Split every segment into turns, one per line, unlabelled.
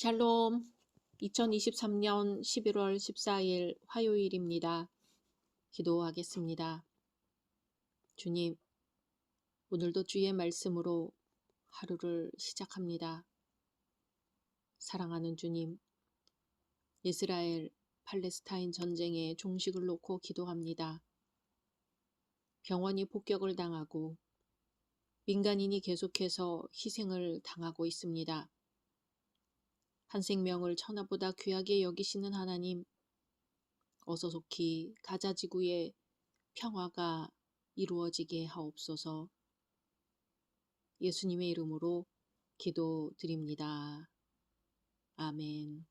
샬롬. 2023년 11월 14일 화요일입니다. 기도하겠습니다. 주님, 오늘도 주의 말씀으로 하루를 시작합니다. 사랑하는 주님, 이스라엘 팔레스타인 전쟁의 종식을 놓고 기도합니다. 병원이 폭격을 당하고 민간인이 계속해서 희생을 당하고 있습니다. 한 생명을 천하보다 귀하게 여기시는 하나님, 어서 속히 가자 지구에 평화가 이루어지게 하옵소서. 예수님의 이름으로 기도드립니다. 아멘.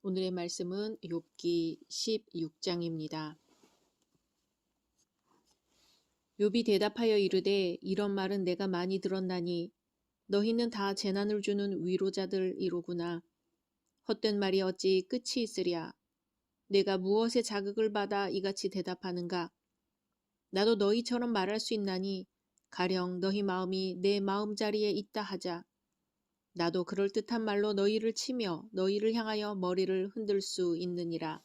오늘의 말씀은 욥기 16장입니다. 욥이 대답하여 이르되 이런 말은 내가 많이 들었나니 너희는 다 재난을 주는 위로자들이로구나. 헛된 말이 어찌 끝이 있으랴. 내가 무엇에 자극을 받아 이같이 대답하는가. 나도 너희처럼 말할 수 있나니 가령 너희 마음이 내 마음자리에 있다 하자. 나도 그럴듯한 말로 너희를 치며 너희를 향하여 머리를 흔들 수 있느니라.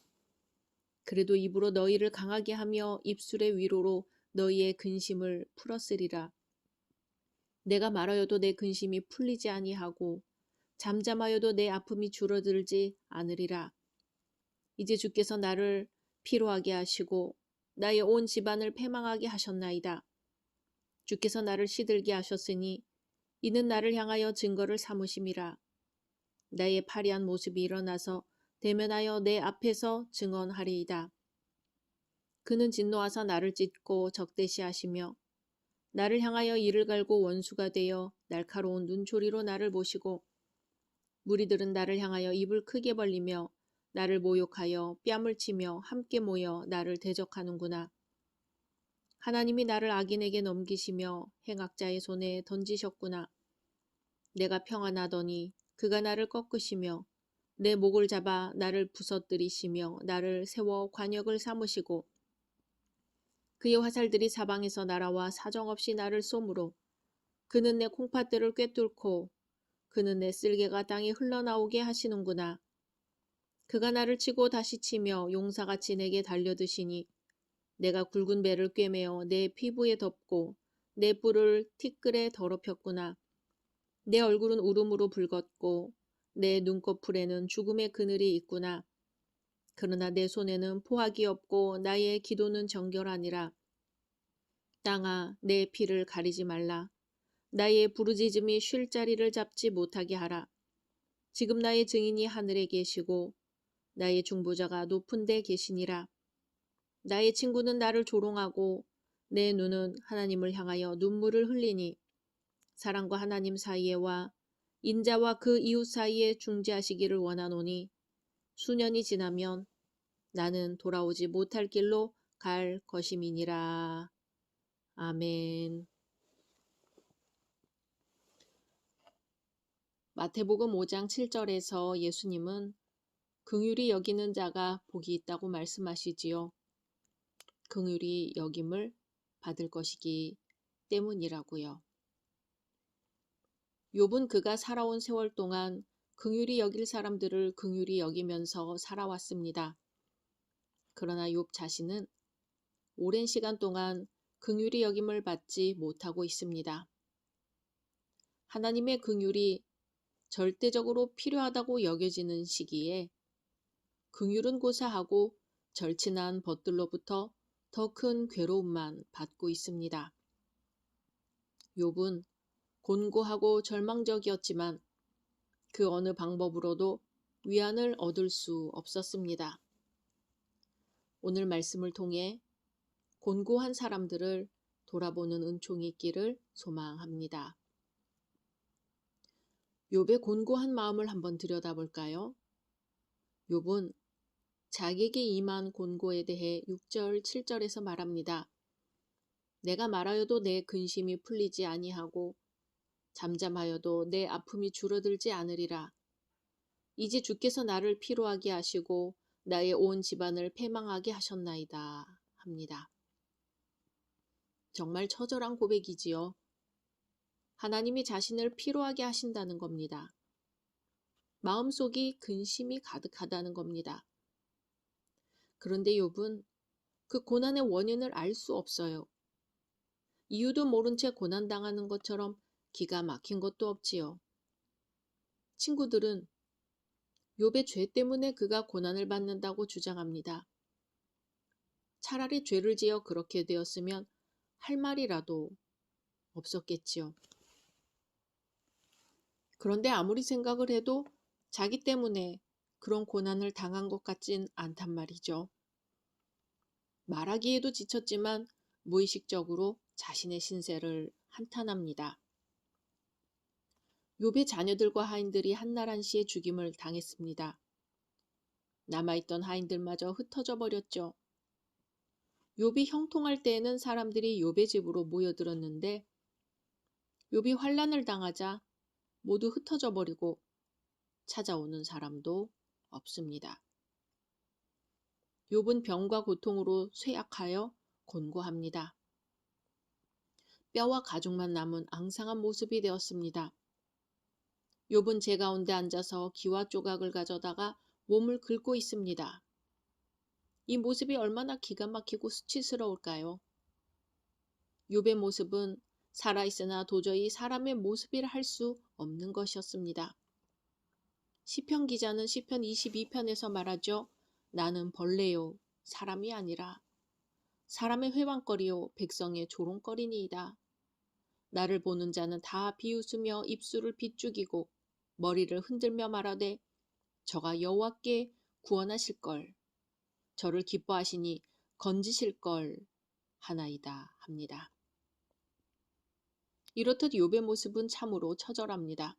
그래도 입으로 너희를 강하게 하며 입술의 위로로 너희의 근심을 풀었으리라. 내가 말하여도 내 근심이 풀리지 아니하고 잠잠하여도 내 아픔이 줄어들지 않으리라. 이제 주께서 나를 피로하게 하시고 나의 온 집안을 패망하게 하셨나이다. 주께서 나를 시들게 하셨으니 이는 나를 향하여 증거를 삼으심이라. 나의 파리한 모습이 일어나서 대면하여 내 앞에서 증언하리이다. 그는 진노하사 나를 찢고 적대시하시며 나를 향하여 이를 갈고 원수가 되어 날카로운 눈초리로 나를 보시고 무리들은 나를 향하여 입을 크게 벌리며 나를 모욕하여 뺨을 치며 함께 모여 나를 대적하는구나. 하나님이 나를 악인에게 넘기시며 행악자의 손에 던지셨구나. 내가 평안하더니 그가 나를 꺾으시며 내 목을 잡아 나를 부서뜨리시며 나를 세워 관역을 삼으시고 그의 화살들이 사방에서 날아와 사정없이 나를 쏘므로 그는 내 콩팥들을 꿰뚫고 그는 내 쓸개가 땅에 흘러나오게 하시는구나. 그가 나를 치고 다시 치며 용사같이 내게 달려드시니 내가 굵은 배를 꿰매어 내 피부에 덮고 내 뿔을 티끌에 더럽혔구나. 내 얼굴은 울음으로 붉었고 내 눈꺼풀에는 죽음의 그늘이 있구나. 그러나 내 손에는 포악이 없고 나의 기도는 정결하니라. 땅아, 내 피를 가리지 말라. 나의 부르짖음이 쉴 자리를 잡지 못하게 하라. 지금 나의 증인이 하늘에 계시고 나의 중보자가 높은 데 계시니라. 나의 친구는 나를 조롱하고 내 눈은 하나님을 향하여 눈물을 흘리니 사람과 하나님 사이에와 인자와 그 이웃 사이에 중재하시기를 원하노니 수년이 지나면 나는 돌아오지 못할 길로 갈 것임이니라. 아멘. 마태복음 5장 7절에서 예수님은 긍휼히 여기는 자가 복이 있다고 말씀하시지요. 긍휼히 여김을 받을 것이기 때문이라고요. 욥은 그가 살아온 세월 동안 긍휼히 여길 사람들을 긍휼히 여기면서 살아왔습니다. 그러나 욥 자신은 오랜 시간 동안 긍휼히 여김을 받지 못하고 있습니다. 하나님의 긍휼이 절대적으로 필요하다고 여겨지는 시기에 긍휼은 고사하고 절친한 벗들로부터 더 큰 괴로움만 받고 있습니다. 욥은 곤고하고 절망적이었지만 그 어느 방법으로도 위안을 얻을 수 없었습니다. 오늘 말씀을 통해 곤고한 사람들을 돌아보는 은총이 있기를 소망합니다. 욥의 곤고한 마음을 한번 들여다볼까요? 욥은 자기에게 임한 곤고에 대해 6절, 7절에서 말합니다. 내가 말하여도 내 근심이 풀리지 아니하고 잠잠하여도 내 아픔이 줄어들지 않으리라. 이제 주께서 나를 피로하게 하시고 나의 온 집안을 패망하게 하셨나이다 합니다. 정말 처절한 고백이지요. 하나님이 자신을 피로하게 하신다는 겁니다. 마음속이 근심이 가득하다는 겁니다. 그런데 욥은 그 고난의 원인을 알 수 없어요. 이유도 모른 채 고난당하는 것처럼 기가 막힌 것도 없지요. 친구들은 욥의 죄 때문에 그가 고난을 받는다고 주장합니다. 차라리 죄를 지어 그렇게 되었으면 할 말이라도 없었겠지요. 그런데 아무리 생각을 해도 자기 때문에 그런 고난을 당한 것 같진 않단 말이죠. 말하기에도 지쳤지만 무의식적으로 자신의 신세를 한탄합니다. 욥의 자녀들과 하인들이 한날 한시에 죽임을 당했습니다. 남아있던 하인들마저 흩어져 버렸죠. 욥이 형통할 때에는 사람들이 욥의 집으로 모여들었는데 욥이 환난을 당하자 모두 흩어져 버리고 찾아오는 사람도 없습니다. 욥은 병과 고통으로 쇠약하여 곤고합니다. 뼈와 가죽만 남은 앙상한 모습이 되었습니다. 욥은 제 가운데 앉아서 기와 조각을 가져다가 몸을 긁고 있습니다. 이 모습이 얼마나 기가 막히고 수치스러울까요? 욥의 모습은 살아있으나 도저히 사람의 모습이라 할 수 없는 것이었습니다. 시편 기자는 시편 22편에서 말하죠. 나는 벌레요 사람이 아니라 사람의 회방거리요 백성의 조롱거리니이다. 나를 보는 자는 다 비웃으며 입술을 비죽이고 머리를 흔들며 말하되 저가 여호와께 구원하실걸 저를 기뻐하시니 건지실걸 하나이다 합니다. 이렇듯 욥의 모습은 참으로 처절합니다.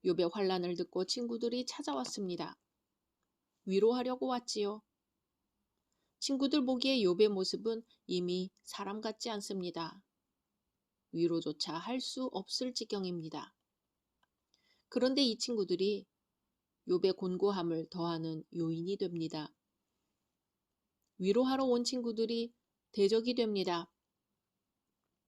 욥의 환난을 듣고 친구들이 찾아왔습니다. 위로하려고 왔지요. 친구들 보기에 욥의 모습은 이미 사람 같지 않습니다. 위로조차 할 수 없을 지경입니다. 그런데 이 친구들이 욥의 곤고함을 더하는 요인이 됩니다. 위로하러 온 친구들이 대적이 됩니다.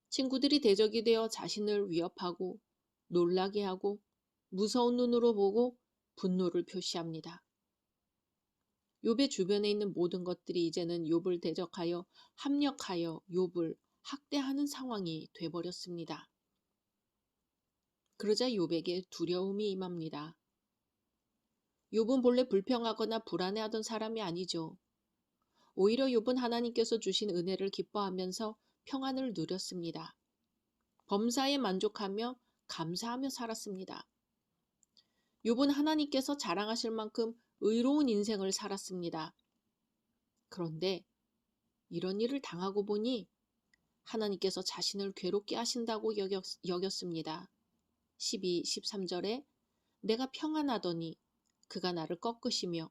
친구들이 대적이 되어 자신을 위협하고 놀라게 하고 무서운 눈으로 보고 분노를 표시합니다. 욥의 주변에 있는 모든 것들이 이제는 욥을 대적하여 합력하여 욥을 학대하는 상황이 돼버렸습니다. 그러자 욥에게 두려움이 임합니다. 욥은 본래 불평하거나 불안해하던 사람이 아니죠. 오히려 욥은 하나님께서 주신 은혜를 기뻐하면서 평안을 누렸습니다. 범사에 만족하며 감사하며 살았습니다. 욥은 하나님께서 자랑하실 만큼 의로운 인생을 살았습니다. 그런데 이런 일을 당하고 보니 하나님께서 자신을 괴롭게 하신다고 여겼습니다. 12, 13절에 내가 평안하더니 그가 나를 꺾으시며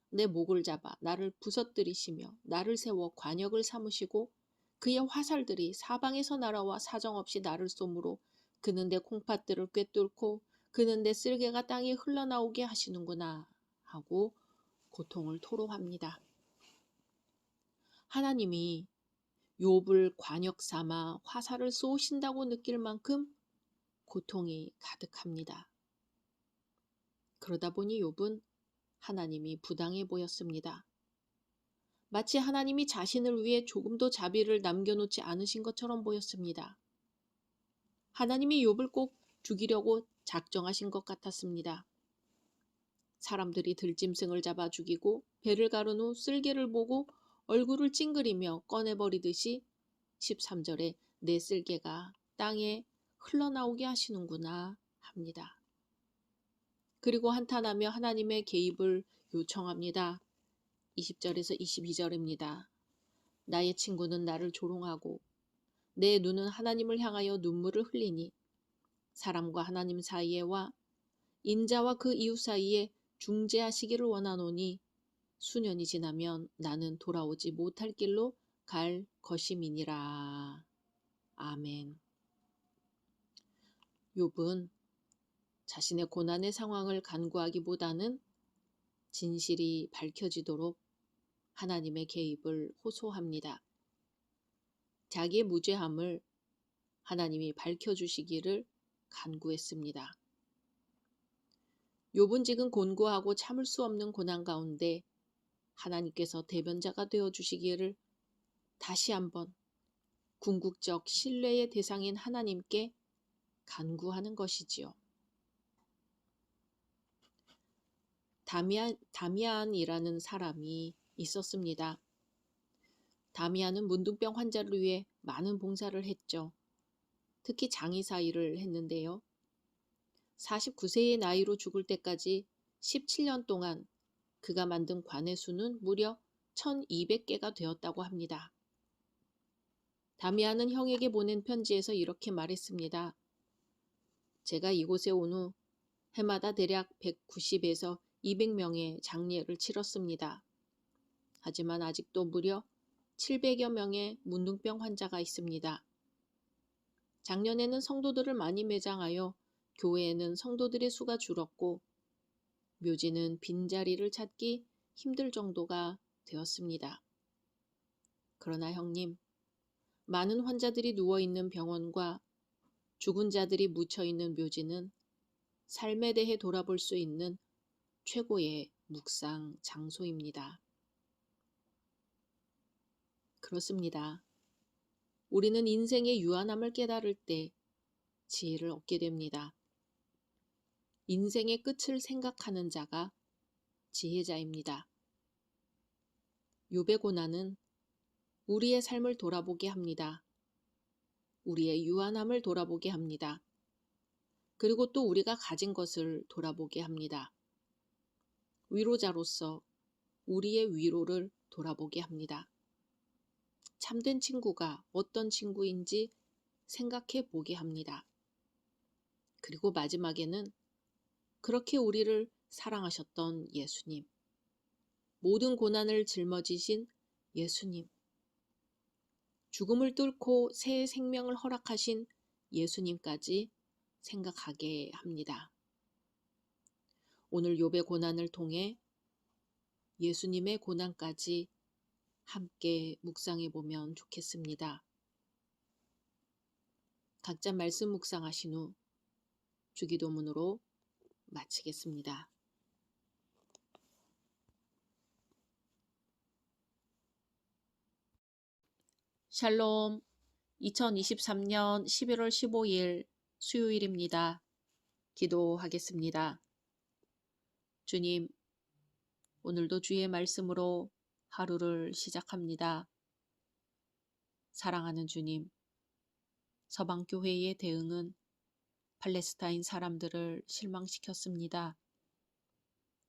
내 목을 잡아 나를 부서뜨리시며 나를 세워 관역을 삼으시고 그의 화살들이 사방에서 날아와 사정없이 나를 쏘므로 그는 내 콩팥들을 꿰뚫고 그는 내 쓸개가 땅에 흘러나오게 하시는구나 하고 고통을 토로합니다. 하나님이 욥을 관역 삼아 화살을 쏘신다고 느낄 만큼 고통이 가득합니다. 그러다 보니 욥은 하나님이 부당해 보였습니다. 마치 하나님이 자신을 위해 조금도 자비를 남겨놓지 않으신 것처럼 보였습니다. 하나님이 욥을 꼭 죽이려고 작정하신 것 같았습니다. 사람들이 들짐승을 잡아 죽이고 배를 가른 후 쓸개를 보고 얼굴을 찡그리며 꺼내버리듯이 13절에 내 쓸개가 땅에 흘러나오게 하시는구나 합니다. 그리고 한탄하며 하나님의 개입을 요청합니다. 20절에서 22절입니다. 나의 친구는 나를 조롱하고 내 눈은 하나님을 향하여 눈물을 흘리니 사람과 하나님 사이에와 인자와 그 이웃 사이에 중재하시기를 원하노니 수년이 지나면 나는 돌아오지 못할 길로 갈 것임이니라. 아멘. 욥은 자신의 고난의 상황을 간구하기보다는 진실이 밝혀지도록 하나님의 개입을 호소합니다. 자기의 무죄함을 하나님이 밝혀주시기를 간구했습니다. 욥은 지금 곤고하고 참을 수 없는 고난 가운데 하나님께서 대변자가 되어 주시기를 다시 한번 궁극적 신뢰의 대상인 하나님께 간구하는 것이지요. 다미안이라는 사람이 있었습니다. 다미안은 문둥병 환자를 위해 많은 봉사를 했죠. 특히 장의사 일을 했는데요. 49세의 나이로 죽을 때까지 17년 동안 그가 만든 관의 수는 무려 1200개가 되었다고 합니다. 다미안은 형에게 보낸 편지에서 이렇게 말했습니다. 제가 이곳에 온 후 해마다 대략 190에서 200명의 장례를 치렀습니다. 하지만 아직도 무려 700여 명의 문둥병 환자가 있습니다. 작년에는 성도들을 많이 매장하여 교회에는 성도들의 수가 줄었고 묘지는 빈자리를 찾기 힘들 정도가 되었습니다. 그러나 형님, 많은 환자들이 누워있는 병원과 죽은 자들이 묻혀있는 묘지는 삶에 대해 돌아볼 수 있는 최고의 묵상 장소입니다. 그렇습니다. 우리는 인생의 유한함을 깨달을 때 지혜를 얻게 됩니다. 인생의 끝을 생각하는 자가 지혜자입니다. 욥의 고난은 우리의 삶을 돌아보게 합니다. 우리의 유한함을 돌아보게 합니다. 그리고 또 우리가 가진 것을 돌아보게 합니다. 위로자로서 우리의 위로를 돌아보게 합니다. 참된 친구가 어떤 친구인지 생각해 보게 합니다. 그리고 마지막에는 그렇게 우리를 사랑하셨던 예수님, 모든 고난을 짊어지신 예수님, 죽음을 뚫고 새 생명을 허락하신 예수님까지 생각하게 합니다. 오늘 욥의 고난을 통해 예수님의 고난까지 함께 묵상해 보면 좋겠습니다. 각자 말씀 묵상하신 후 주기도문으로 마치겠습니다. 샬롬. 2023년 11월 15일 수요일입니다. 기도하겠습니다. 주님, 오늘도 주의 말씀으로 하루를 시작합니다. 사랑하는 주님, 서방교회의 대응은 팔레스타인 사람들을 실망시켰습니다.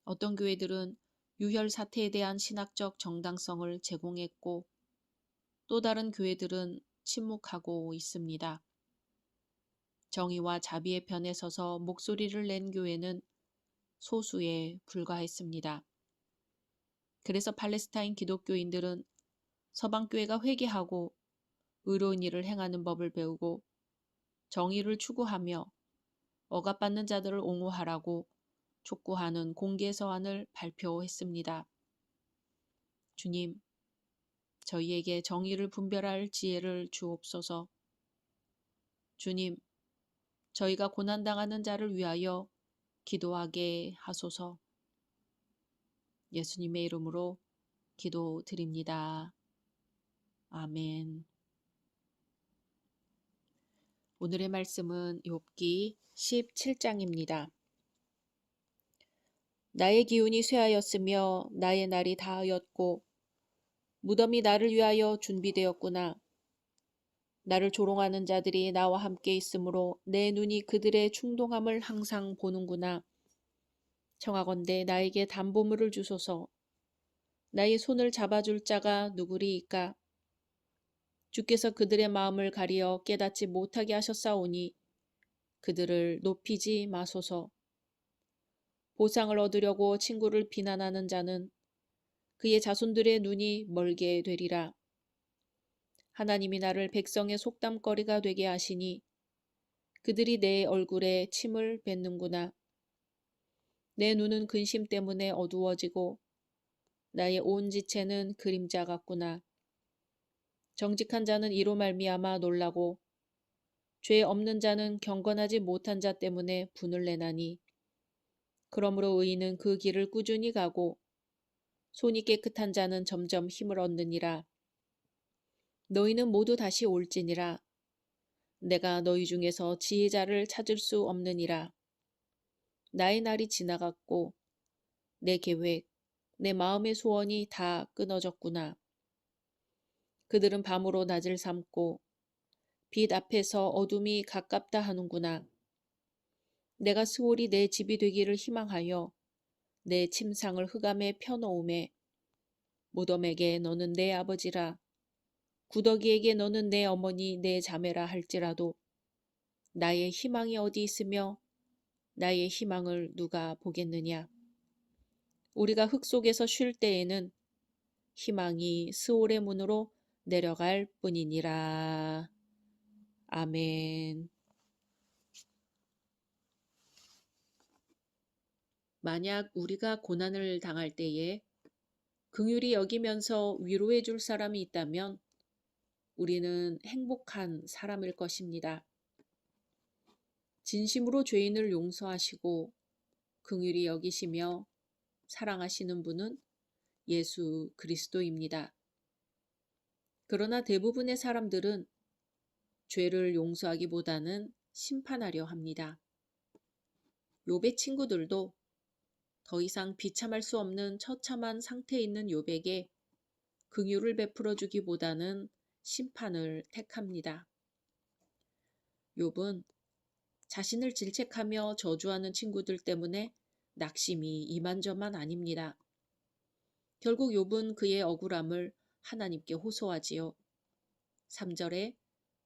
어떤 교회들은 유혈 사태에 대한 신학적 정당성을 제공했고 또 다른 교회들은 침묵하고 있습니다. 정의와 자비의 편에 서서 목소리를 낸 교회는 소수에 불과했습니다. 그래서 팔레스타인 기독교인들은 서방교회가 회개하고 의로운 일을 행하는 법을 배우고 정의를 추구하며 억압받는 자들을 옹호하라고 촉구하는 공개 서한을 발표했습니다. 주님, 저희에게 정의를 분별할 지혜를 주옵소서. 주님, 저희가 고난당하는 자를 위하여 기도하게 하소서. 예수님의 이름으로 기도드립니다. 아멘. 오늘의 말씀은 욥기 17장입니다. 나의 기운이 쇠하였으며 나의 날이 다하였고 무덤이 나를 위하여 준비되었구나. 나를 조롱하는 자들이 나와 함께 있으므로 내 눈이 그들의 충동함을 항상 보는구나. 청하건대 나에게 담보물을 주소서. 나의 손을 잡아줄 자가 누구리이까? 주께서 그들의 마음을 가리어 깨닫지 못하게 하셨사오니 그들을 높이지 마소서. 보상을 얻으려고 친구를 비난하는 자는 그의 자손들의 눈이 멀게 되리라. 하나님이 나를 백성의 속담거리가 되게 하시니 그들이 내 얼굴에 침을 뱉는구나. 내 눈은 근심 때문에 어두워지고 나의 온 지체는 그림자 같구나. 정직한 자는 이로 말미암아 놀라고 죄 없는 자는 경건하지 못한 자 때문에 분을 내나니 그러므로 의인은 그 길을 꾸준히 가고 손이 깨끗한 자는 점점 힘을 얻느니라. 너희는 모두 다시 올지니라. 내가 너희 중에서 지혜자를 찾을 수 없느니라. 나의 날이 지나갔고 내 계획, 내 마음의 소원이 다 끊어졌구나. 그들은 밤으로 낮을 삼고 빛 앞에서 어둠이 가깝다 하는구나. 내가 스올이 내 집이 되기를 희망하여 내 침상을 흑암에 펴놓음에 무덤에게 너는 내 아버지라 구더기에게 너는 내 어머니 내 자매라 할지라도 나의 희망이 어디 있으며 나의 희망을 누가 보겠느냐. 우리가 흙 속에서 쉴 때에는 희망이 스올의 문으로 내려갈 뿐이니라. 아멘. 만약 우리가 고난을 당할 때에 긍휼히 여기면서 위로해 줄 사람이 있다면 우리는 행복한 사람일 것입니다. 진심으로 죄인을 용서하시고 긍휼히 여기시며 사랑하시는 분은 예수 그리스도입니다. 그러나 대부분의 사람들은 죄를 용서하기보다는 심판하려 합니다. 욥의 친구들도 더 이상 비참할 수 없는 처참한 상태에 있는 욥에게 긍휼을 베풀어 주기보다는 심판을 택합니다. 욥은 자신을 질책하며 저주하는 친구들 때문에 낙심이 이만저만 아닙니다. 결국 욥은 그의 억울함을 하나님께 호소하지요. 3절에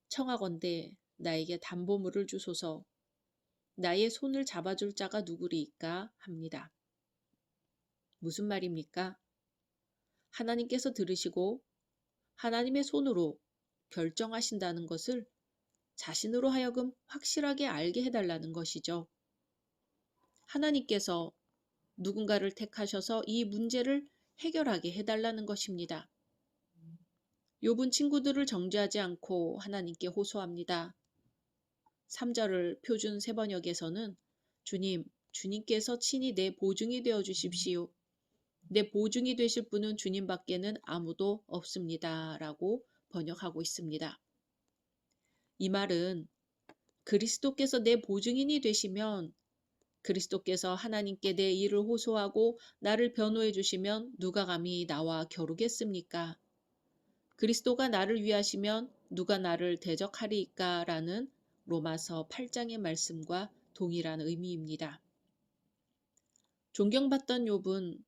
청하건대 나에게 담보물을 주소서 나의 손을 잡아줄 자가 누구리이까 합니다. 무슨 말입니까? 하나님께서 들으시고 하나님의 손으로 결정하신다는 것을 자신으로 하여금 확실하게 알게 해달라는 것이죠. 하나님께서 누군가를 택하셔서 이 문제를 해결하게 해달라는 것입니다. 욥은 친구들을 정죄하지 않고 하나님께 호소합니다. 3절을 표준 세번역에서는 주님께서 친히 내 보증이 되어 주십시오. 내 보증이 되실 분은 주님밖에는 아무도 없습니다. 라고 번역하고 있습니다. 이 말은 그리스도께서 내 보증인이 되시면 그리스도께서 하나님께 내 일을 호소하고 나를 변호해 주시면 누가 감히 나와 겨루겠습니까? 그리스도가 나를 위하시면 누가 나를 대적하리이까? 라는 로마서 8장의 말씀과 동일한 의미입니다. 존경받던 욥은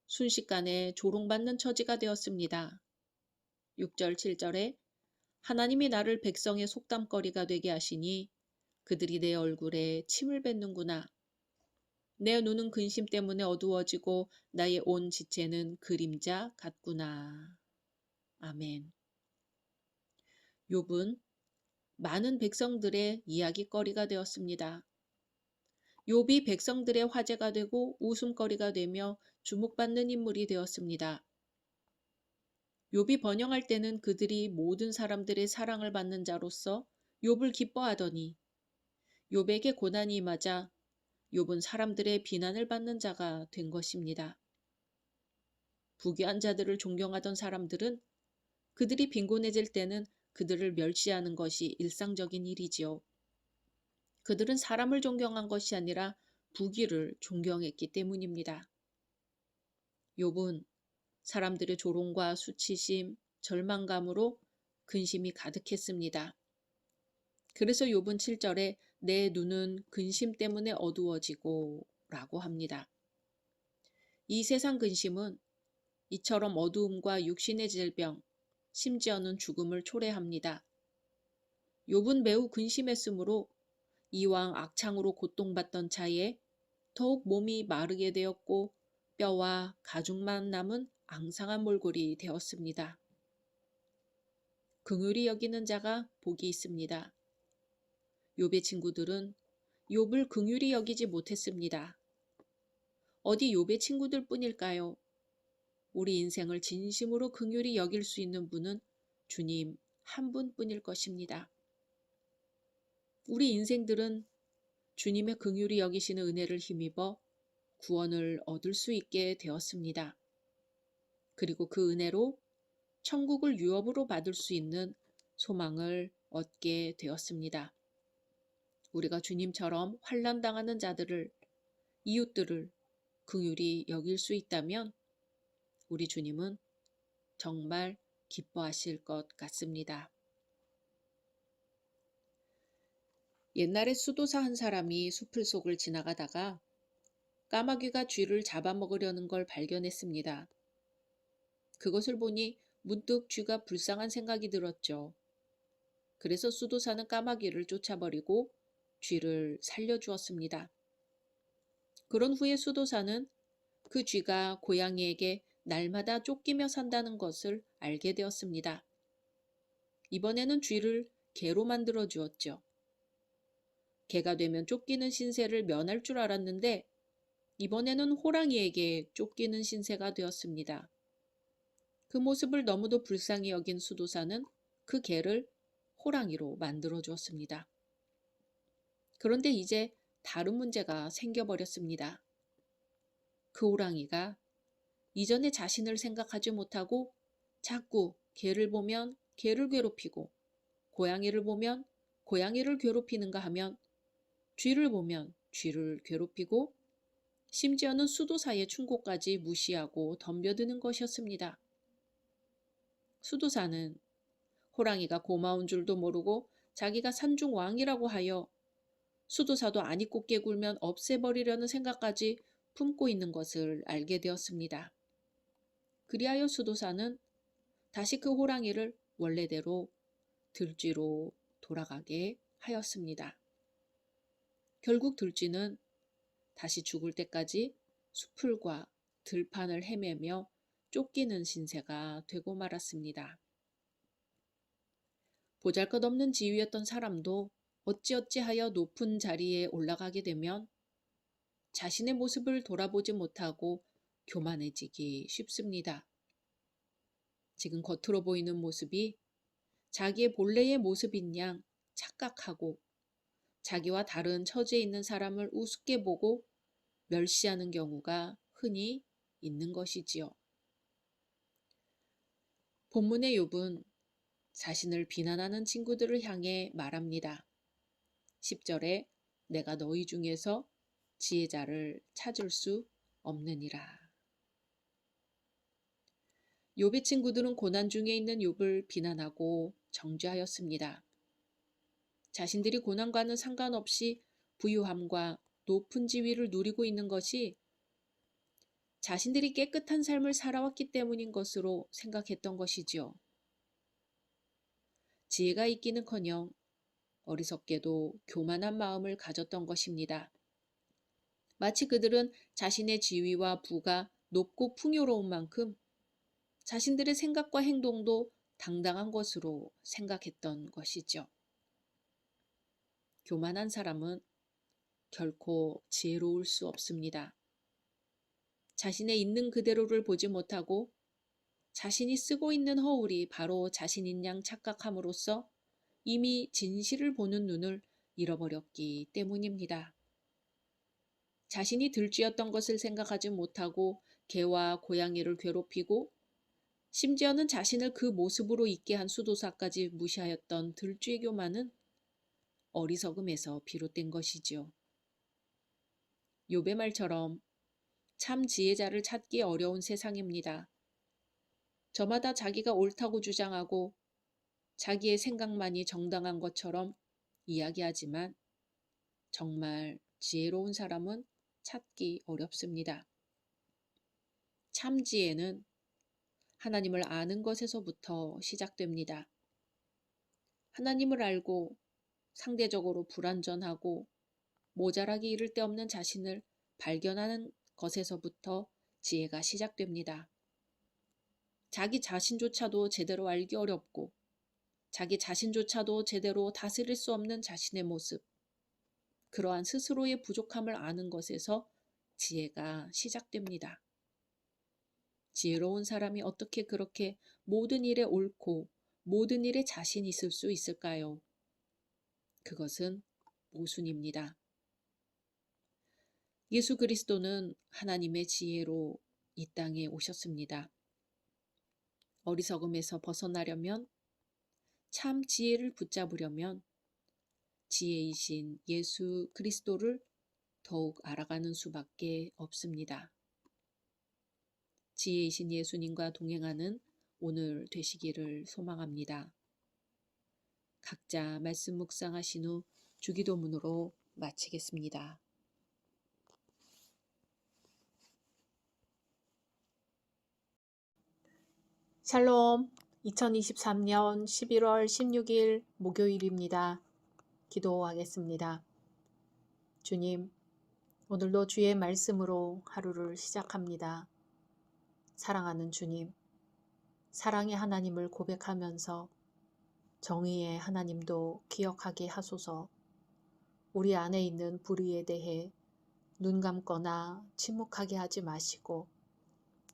순식간에 조롱받는 처지가 되었습니다. 6절 7절에 하나님이 나를 백성의 속담거리가 되게 하시니 그들이 내 얼굴에 침을 뱉는구나. 내 눈은 근심 때문에 어두워지고 나의 온 지체는 그림자 같구나. 아멘. 욥은 많은 백성들의 이야기거리가 되었습니다. 욥이 백성들의 화제가 되고 웃음거리가 되며 주목받는 인물이 되었습니다. 욥이 번영할 때는 그들이 모든 사람들의 사랑을 받는 자로서 욥을 기뻐하더니 욥에게 고난이 임하자 욥은 사람들의 비난을 받는 자가 된 것입니다. 부귀한 자들을 존경하던 사람들은 그들이 빈곤해질 때는 그들을 멸시하는 것이 일상적인 일이지요. 그들은 사람을 존경한 것이 아니라 부귀를 존경했기 때문입니다. 욥은 사람들의 조롱과 수치심, 절망감으로 근심이 가득했습니다. 그래서 욥은 7절에 내 눈은 근심 때문에 어두워지고 라고 합니다. 이 세상 근심은 이처럼 어두움과 육신의 질병, 심지어는 죽음을 초래합니다. 욥은 매우 근심했으므로 이왕 악창으로 고통받던 차에 더욱 몸이 마르게 되었고 뼈와 가죽만 남은 앙상한 몰골이 되었습니다. 긍휼히 여기는 자가 복이 있습니다. 욥의 친구들은 욥을 긍휼히 여기지 못했습니다. 어디 욥의 친구들 뿐일까요? 우리 인생을 진심으로 긍휼히 여길 수 있는 분은 주님 한 분뿐일 것입니다. 우리 인생들은 주님의 긍휼히 여기시는 은혜를 힘입어 구원을 얻을 수 있게 되었습니다. 그리고 그 은혜로 천국을 유업으로 받을 수 있는 소망을 얻게 되었습니다. 우리가 주님처럼 환난당하는 자들을, 이웃들을 긍휼히 여길 수 있다면 우리 주님은 정말 기뻐하실 것 같습니다. 옛날에 수도사 한 사람이 숲을 속을 지나가다가 까마귀가 쥐를 잡아먹으려는 걸 발견했습니다. 그것을 보니 문득 쥐가 불쌍한 생각이 들었죠. 그래서 수도사는 까마귀를 쫓아버리고 쥐를 살려주었습니다. 그런 후에 수도사는 그 쥐가 고양이에게 날마다 쫓기며 산다는 것을 알게 되었습니다. 이번에는 쥐를 개로 만들어 주었죠. 개가 되면 쫓기는 신세를 면할 줄 알았는데 이번에는 호랑이에게 쫓기는 신세가 되었습니다. 그 모습을 너무도 불쌍히 여긴 수도사는 그 개를 호랑이로 만들어 주었습니다. 그런데 이제 다른 문제가 생겨버렸습니다. 그 호랑이가 이전에 자신을 생각하지 못하고 자꾸 개를 보면 개를 괴롭히고 고양이를 보면 고양이를 괴롭히는가 하면 쥐를 보면 쥐를 괴롭히고 심지어는 수도사의 충고까지 무시하고 덤벼드는 것이었습니다. 수도사는 호랑이가 고마운 줄도 모르고 자기가 산중 왕이라고 하여 수도사도 아니 꼽게 굴면 없애버리려는 생각까지 품고 있는 것을 알게 되었습니다. 그리하여 수도사는 다시 그 호랑이를 원래대로 들쥐로 돌아가게 하였습니다. 결국 들쥐는 다시 죽을 때까지 수풀과 들판을 헤매며 쫓기는 신세가 되고 말았습니다. 보잘것없는 지위였던 사람도 어찌어찌하여 높은 자리에 올라가게 되면 자신의 모습을 돌아보지 못하고 교만해지기 쉽습니다. 지금 겉으로 보이는 모습이 자기의 본래의 모습인 양 착각하고 자기와 다른 처지에 있는 사람을 우습게 보고 멸시하는 경우가 흔히 있는 것이지요. 본문의 욥은 자신을 비난하는 친구들을 향해 말합니다. 10절에 내가 너희 중에서 지혜자를 찾을 수 없느니라. 욥의 친구들은 고난 중에 있는 욥을 비난하고 정죄하였습니다. 자신들이 고난과는 상관없이 부유함과 높은 지위를 누리고 있는 것이 자신들이 깨끗한 삶을 살아왔기 때문인 것으로 생각했던 것이지요. 지혜가 있기는커녕 어리석게도 교만한 마음을 가졌던 것입니다. 마치 그들은 자신의 지위와 부가 높고 풍요로운 만큼 자신들의 생각과 행동도 당당한 것으로 생각했던 것이죠. 교만한 사람은 결코 지혜로울 수 없습니다. 자신의 있는 그대로를 보지 못하고 자신이 쓰고 있는 허울이 바로 자신인 양 착각함으로써 이미 진실을 보는 눈을 잃어버렸기 때문입니다. 자신이 들쥐였던 것을 생각하지 못하고 개와 고양이를 괴롭히고 심지어는 자신을 그 모습으로 있게 한 수도사까지 무시하였던 들쥐의 교만은 어리석음에서 비롯된 것이지요. 욥의 말처럼 참 지혜자를 찾기 어려운 세상입니다. 저마다 자기가 옳다고 주장하고 자기의 생각만이 정당한 것처럼 이야기하지만 정말 지혜로운 사람은 찾기 어렵습니다. 참 지혜는 하나님을 아는 것에서부터 시작됩니다. 하나님을 알고 상대적으로 불완전하고 모자라기 이를 데 없는 자신을 발견하는 것에서부터 지혜가 시작됩니다. 자기 자신조차도 제대로 알기 어렵고 자기 자신조차도 제대로 다스릴 수 없는 자신의 모습, 그러한 스스로의 부족함을 아는 것에서 지혜가 시작됩니다. 지혜로운 사람이 어떻게 그렇게 모든 일에 옳고 모든 일에 자신 있을 수 있을까요? 그것은 모순입니다. 예수 그리스도는 하나님의 지혜로 이 땅에 오셨습니다. 어리석음에서 벗어나려면, 참 지혜를 붙잡으려면 지혜이신 예수 그리스도를 더욱 알아가는 수밖에 없습니다. 지혜이신 예수님과 동행하는 오늘 되시기를 소망합니다. 각자 말씀 묵상하신 후 주기도문으로 마치겠습니다. 샬롬, 2023년 11월 16일 목요일입니다. 기도하겠습니다. 주님, 오늘도 주의 말씀으로 하루를 시작합니다. 사랑하는 주님, 사랑의 하나님을 고백하면서 정의의 하나님도 기억하게 하소서. 우리 안에 있는 불의에 대해 눈 감거나 침묵하게 하지 마시고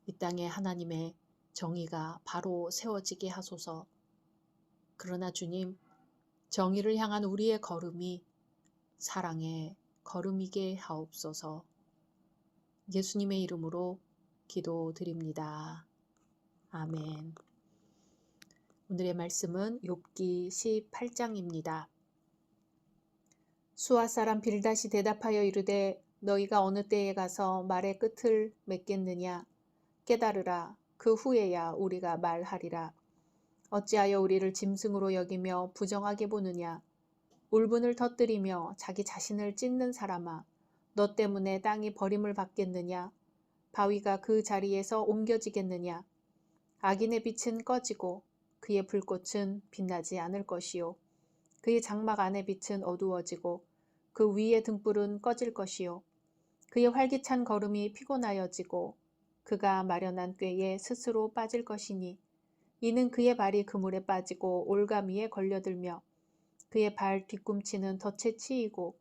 이 땅에 하나님의 정의가 바로 세워지게 하소서. 그러나 주님, 정의를 향한 우리의 걸음이 사랑의 걸음이게 하옵소서. 예수님의 이름으로 기도드립니다. 아멘. 오늘의 말씀은 욥기 18장입니다. 수아 사람 빌닷이 대답하여 이르되 너희가 어느 때에 가서 말의 끝을 맺겠느냐? 깨달으라. 그 후에야 우리가 말하리라. 어찌하여 우리를 짐승으로 여기며 부정하게 보느냐? 울분을 터뜨리며 자기 자신을 찢는 사람아, 너 때문에 땅이 버림을 받겠느냐? 바위가 그 자리에서 옮겨지겠느냐? 악인의 빛은 꺼지고 그의 불꽃은 빛나지 않을 것이요. 그의 장막 안의 빛은 어두워지고 그 위의 등불은 꺼질 것이요. 그의 활기찬 걸음이 피곤하여지고 그가 마련한 꾀에 스스로 빠질 것이니 이는 그의 발이 그물에 빠지고 올가미에 걸려들며 그의 발 뒤꿈치는 덫에 치이고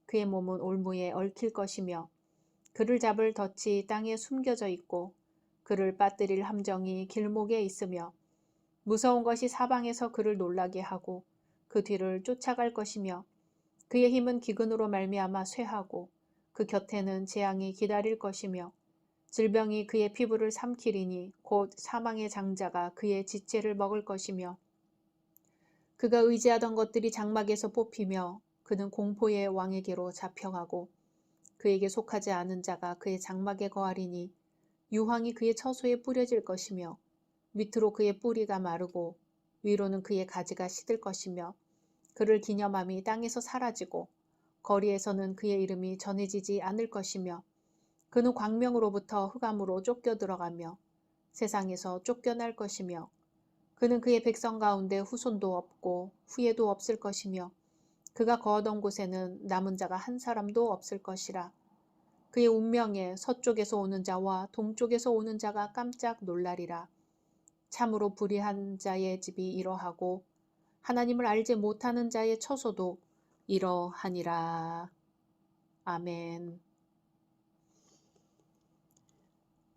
그의 몸은 올무에 얽힐 것이며 그를 잡을 덫이 땅에 숨겨져 있고 그를 빠뜨릴 함정이 길목에 있으며 무서운 것이 사방에서 그를 놀라게 하고 그 뒤를 쫓아갈 것이며 그의 힘은 기근으로 말미암아 쇠하고 그 곁에는 재앙이 기다릴 것이며 질병이 그의 피부를 삼키리니 곧 사망의 장자가 그의 지체를 먹을 것이며 그가 의지하던 것들이 장막에서 뽑히며 그는 공포의 왕에게로 잡혀가고 그에게 속하지 않은 자가 그의 장막에 거하리니 유황이 그의 처소에 뿌려질 것이며 밑으로 그의 뿌리가 마르고 위로는 그의 가지가 시들 것이며 그를 기념함이 땅에서 사라지고 거리에서는 그의 이름이 전해지지 않을 것이며 그는 광명으로부터 흑암으로 쫓겨 들어가며 세상에서 쫓겨날 것이며 그는 그의 백성 가운데 후손도 없고 후예도 없을 것이며 그가 거하던 곳에는 남은 자가 한 사람도 없을 것이라. 그의 운명에 서쪽에서 오는 자와 동쪽에서 오는 자가 깜짝 놀라리라. 참으로 불의한 자의 집이 이러하고 하나님을 알지 못하는 자의 처소도 이러하니라. 아멘.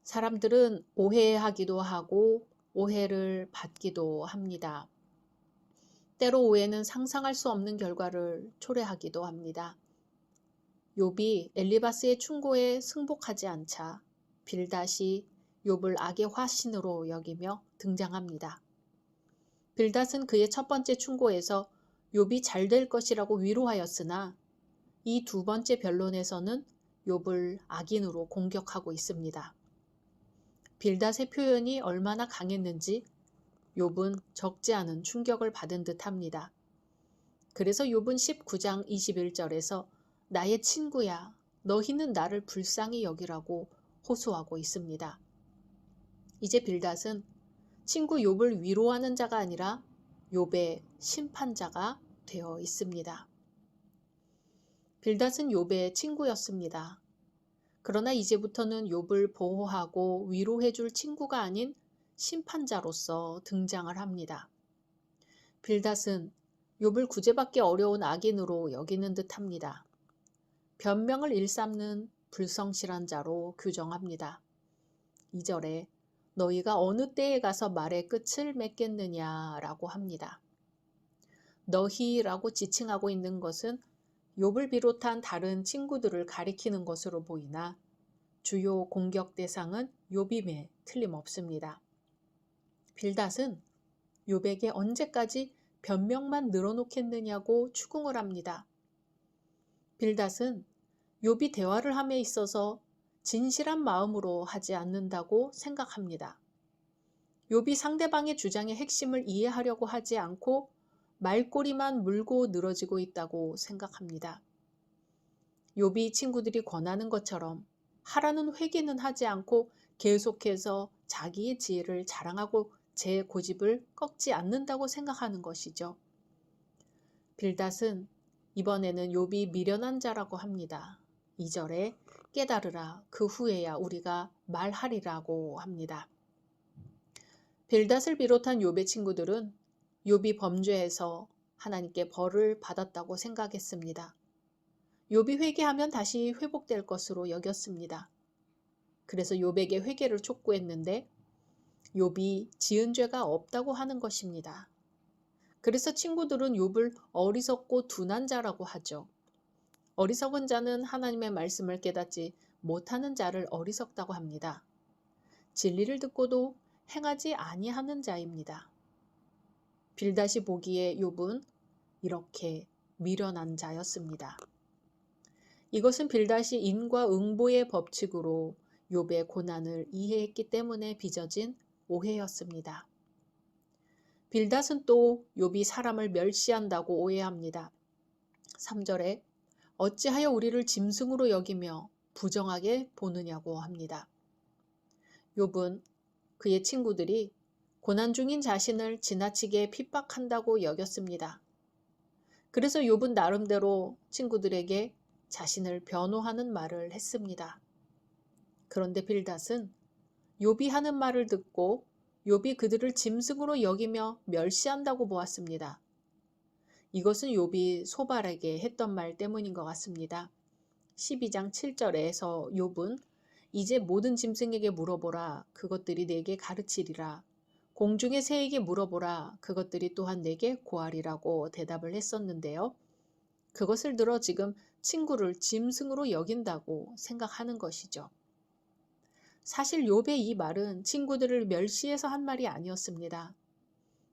사람들은 오해하기도 하고 오해를 받기도 합니다. 때로 오해는 상상할 수 없는 결과를 초래하기도 합니다. 욥이 엘리바스의 충고에 승복하지 않자 빌닷이 욥을 악의 화신으로 여기며 등장합니다. 빌닷은 그의 첫 번째 충고에서 욥이 잘 될 것이라고 위로하였으나 이 두 번째 변론에서는 욥을 악인으로 공격하고 있습니다. 빌닷의 표현이 얼마나 강했는지 욥은 적지 않은 충격을 받은 듯합니다. 그래서 욥은 19장 21절에서 나의 친구야, 너희는 나를 불쌍히 여기라고 호소하고 있습니다. 이제 빌닷은 친구 욥을 위로하는 자가 아니라 욥의 심판자가 되어 있습니다. 빌닷은 욥의 친구였습니다. 그러나 이제부터는 욥을 보호하고 위로해줄 친구가 아닌 심판자로서 등장을 합니다. 빌닷은 욥을 구제받기 어려운 악인으로 여기는 듯합니다. 변명을 일삼는 불성실한 자로 규정합니다. 2절에 너희가 어느 때에 가서 말의 끝을 맺겠느냐라고 합니다. 너희라고 지칭하고 있는 것은 욥을 비롯한 다른 친구들을 가리키는 것으로 보이나 주요 공격 대상은 욥임에 틀림없습니다. 빌닷은 욥에게 언제까지 변명만 늘어놓겠느냐고 추궁을 합니다. 빌닷은 욥이 대화를 함에 있어서 진실한 마음으로 하지 않는다고 생각합니다. 욥이 상대방의 주장의 핵심을 이해하려고 하지 않고 말꼬리만 물고 늘어지고 있다고 생각합니다. 욥이 친구들이 권하는 것처럼 하라는 회개는 하지 않고 계속해서 자기의 지혜를 자랑하고 제 고집을 꺾지 않는다고 생각하는 것이죠. 빌닷은 이번에는 욥이 미련한 자라고 합니다. 2절에 깨달으라 그 후에야 우리가 말하리라고 합니다. 빌닷을 비롯한 욥의 친구들은 욥이 범죄해서 하나님께 벌을 받았다고 생각했습니다. 욥이 회개하면 다시 회복될 것으로 여겼습니다. 그래서 욥에게 회개를 촉구했는데 욥이 지은 죄가 없다고 하는 것입니다. 그래서 친구들은 욥을 어리석고 둔한 자라고 하죠. 어리석은 자는 하나님의 말씀을 깨닫지 못하는 자를 어리석다고 합니다. 진리를 듣고도 행하지 아니하는 자입니다. 빌닷이 보기에 욥은 이렇게 미련한 자였습니다. 이것은 빌닷이 인과 응보의 법칙으로 욥의 고난을 이해했기 때문에 빚어진 오해였습니다. 빌닷은 또 욥이 사람을 멸시한다고 오해합니다. 3절에 어찌하여 우리를 짐승으로 여기며 부정하게 보느냐고 합니다. 욥은 그의 친구들이 고난 중인 자신을 지나치게 핍박한다고 여겼습니다. 그래서 욥은 나름대로 친구들에게 자신을 변호하는 말을 했습니다. 그런데 빌닷은 욥이 하는 말을 듣고 욥이 그들을 짐승으로 여기며 멸시한다고 보았습니다. 이것은 욥이 소발에게 했던 말 때문인 것 같습니다. 12장 7절에서 욥은 이제 모든 짐승에게 물어보라 그것들이 내게 가르치리라 공중의 새에게 물어보라 그것들이 또한 내게 고하리라고 대답을 했었는데요. 그것을 들어 지금 친구를 짐승으로 여긴다고 생각하는 것이죠. 사실 욥의 이 말은 친구들을 멸시해서 한 말이 아니었습니다.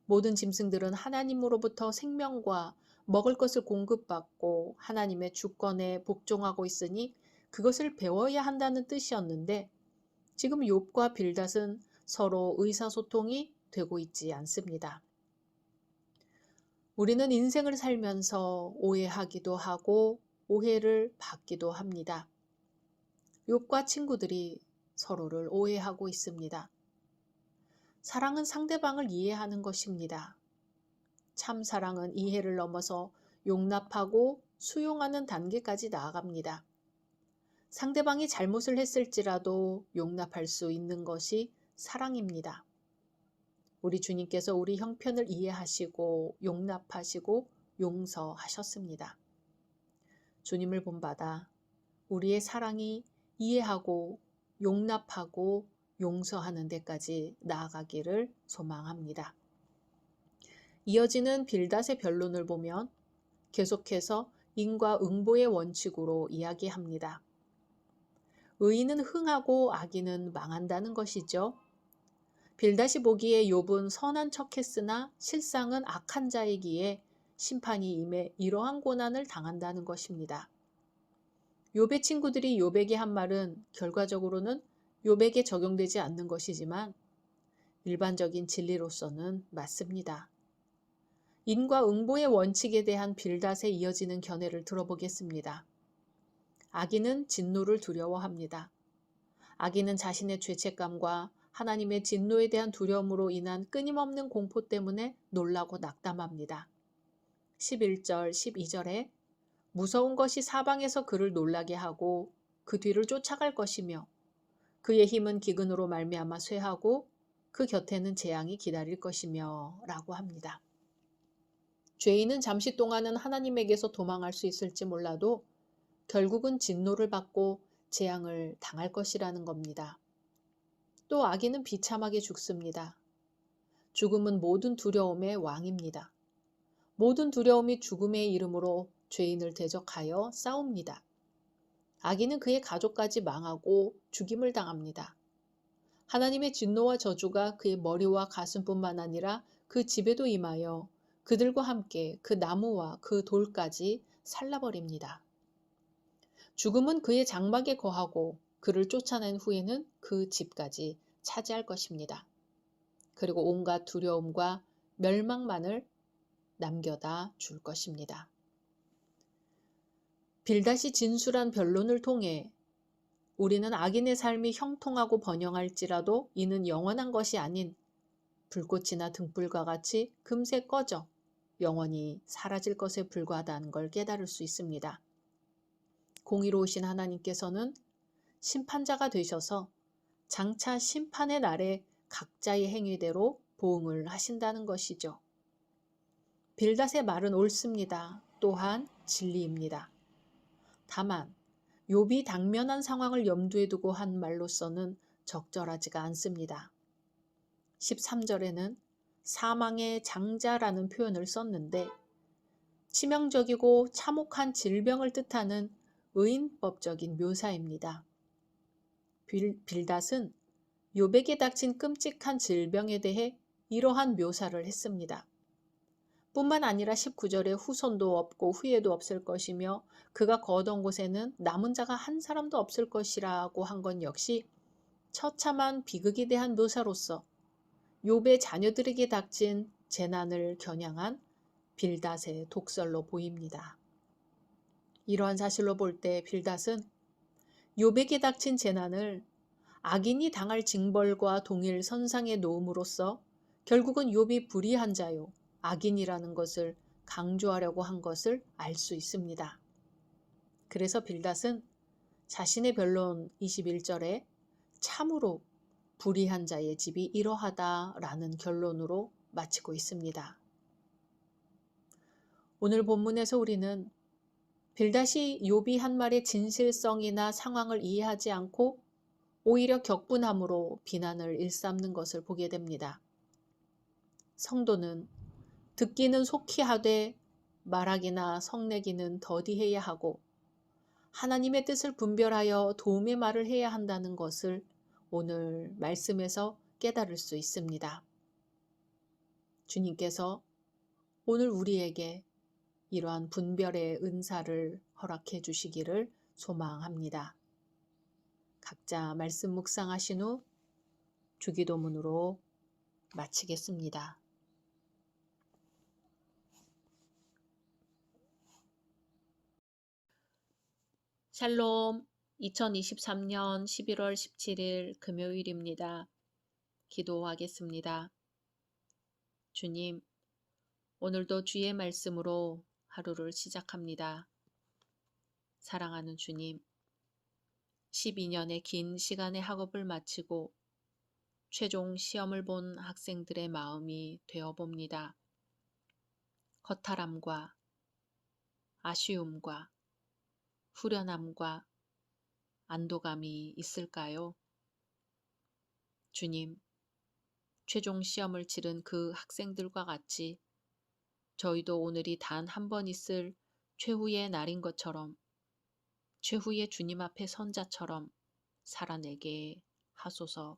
모든 짐승들은 하나님으로부터 생명과 먹을 것을 공급받고 하나님의 주권에 복종하고 있으니 그것을 배워야 한다는 뜻이었는데 지금 욥과 빌닷은 서로 의사소통이 되고 있지 않습니다. 우리는 인생을 살면서 오해하기도 하고 오해를 받기도 합니다. 욥과 친구들이 서로를 오해하고 있습니다. 사랑은 상대방을 이해하는 것입니다. 참 사랑은 이해를 넘어서 용납하고 수용하는 단계까지 나아갑니다. 상대방이 잘못을 했을지라도 용납할 수 있는 것이 사랑입니다. 우리 주님께서 우리 형편을 이해하시고 용납하시고 용서하셨습니다. 주님을 본받아 우리의 사랑이 이해하고 용납하고 용서하는 데까지 나아가기를 소망합니다. 이어지는 빌닷의 변론을 보면 계속해서 인과 응보의 원칙으로 이야기합니다. 의인은 흥하고 악인은 망한다는 것이죠. 빌닷이 보기에 욥은 선한 척했으나 실상은 악한 자이기에 심판이 임해 이러한 고난을 당한다는 것입니다. 욥의 친구들이 욥에게 한 말은 결과적으로는 욥에게 적용되지 않는 것이지만 일반적인 진리로서는 맞습니다. 인과 응보의 원칙에 대한 빌닷에 이어지는 견해를 들어보겠습니다. 악인은 진노를 두려워합니다. 악인은 자신의 죄책감과 하나님의 진노에 대한 두려움으로 인한 끊임없는 공포 때문에 놀라고 낙담합니다. 11절, 12절에 무서운 것이 사방에서 그를 놀라게 하고 그 뒤를 쫓아갈 것이며 그의 힘은 기근으로 말미암아 쇠하고 그 곁에는 재앙이 기다릴 것이며 라고 합니다. 죄인은 잠시 동안은 하나님에게서 도망할 수 있을지 몰라도 결국은 진노를 받고 재앙을 당할 것이라는 겁니다. 또 악인은 비참하게 죽습니다. 죽음은 모든 두려움의 왕입니다. 모든 두려움이 죽음의 이름으로 죄인을 대적하여 싸웁니다. 악인은 그의 가족까지 망하고 죽임을 당합니다. 하나님의 진노와 저주가 그의 머리와 가슴뿐만 아니라 그 집에도 임하여 그들과 함께 그 나무와 그 돌까지 살라버립니다. 죽음은 그의 장막에 거하고 그를 쫓아낸 후에는 그 집까지 차지할 것입니다. 그리고 온갖 두려움과 멸망만을 남겨다 줄 것입니다. 빌닷이 진술한 변론을 통해 우리는 악인의 삶이 형통하고 번영할지라도 이는 영원한 것이 아닌 불꽃이나 등불과 같이 금세 꺼져 영원히 사라질 것에 불과하다는 걸 깨달을 수 있습니다. 공의로우신 하나님께서는 심판자가 되셔서 장차 심판의 날에 각자의 행위대로 보응을 하신다는 것이죠. 빌닷의 말은 옳습니다. 또한 진리입니다. 다만 욥이 당면한 상황을 염두에 두고 한 말로서는 적절하지가 않습니다. 13절에는 사망의 장자라는 표현을 썼는데 치명적이고 참혹한 질병을 뜻하는 의인법적인 묘사입니다. 빌닷은 욥에게 닥친 끔찍한 질병에 대해 이러한 묘사를 했습니다. 뿐만 아니라 19절에 후손도 없고 후예도 없을 것이며 그가 거하던 곳에는 남은 자가 한 사람도 없을 것이라고 한 건 역시 처참한 비극에 대한 묘사로서 욥의 자녀들에게 닥친 재난을 겨냥한 빌닷의 독설로 보입니다. 이러한 사실로 볼 때 빌닷은 욥에게 닥친 재난을 악인이 당할 징벌과 동일 선상에 놓음으로써 결국은 욥이 불의한 자요 악인이라는 것을 강조하려고 한 것을 알 수 있습니다. 그래서 빌닷은 자신의 변론 21절에 참으로 불의한 자의 집이 이러하다라는 결론으로 마치고 있습니다. 오늘 본문에서 우리는 빌닷이 욥이 한 말의 진실성이나 상황을 이해하지 않고 오히려 격분함으로 비난을 일삼는 것을 보게 됩니다. 성도는 듣기는 속히 하되 말하기나 성내기는 더디해야 하고 하나님의 뜻을 분별하여 도움의 말을 해야 한다는 것을 오늘 말씀에서 깨달을 수 있습니다. 주님께서 오늘 우리에게 이러한 분별의 은사를 허락해 주시기를 소망합니다. 각자 말씀 묵상하신 후 주기도문으로 마치겠습니다. 샬롬, 2023년 11월 17일 금요일입니다. 기도하겠습니다. 주님, 오늘도 주의 말씀으로 하루를 시작합니다. 사랑하는 주님, 12년의 긴 시간의 학업을 마치고 최종 시험을 본 학생들의 마음이 되어봅니다. 허탈함과 아쉬움과 후련함과 안도감이 있을까요? 주님, 최종 시험을 치른 그 학생들과 같이 저희도 오늘이 단 한 번 있을 최후의 날인 것처럼 최후의 주님 앞에 선 자처럼 살아내게 하소서.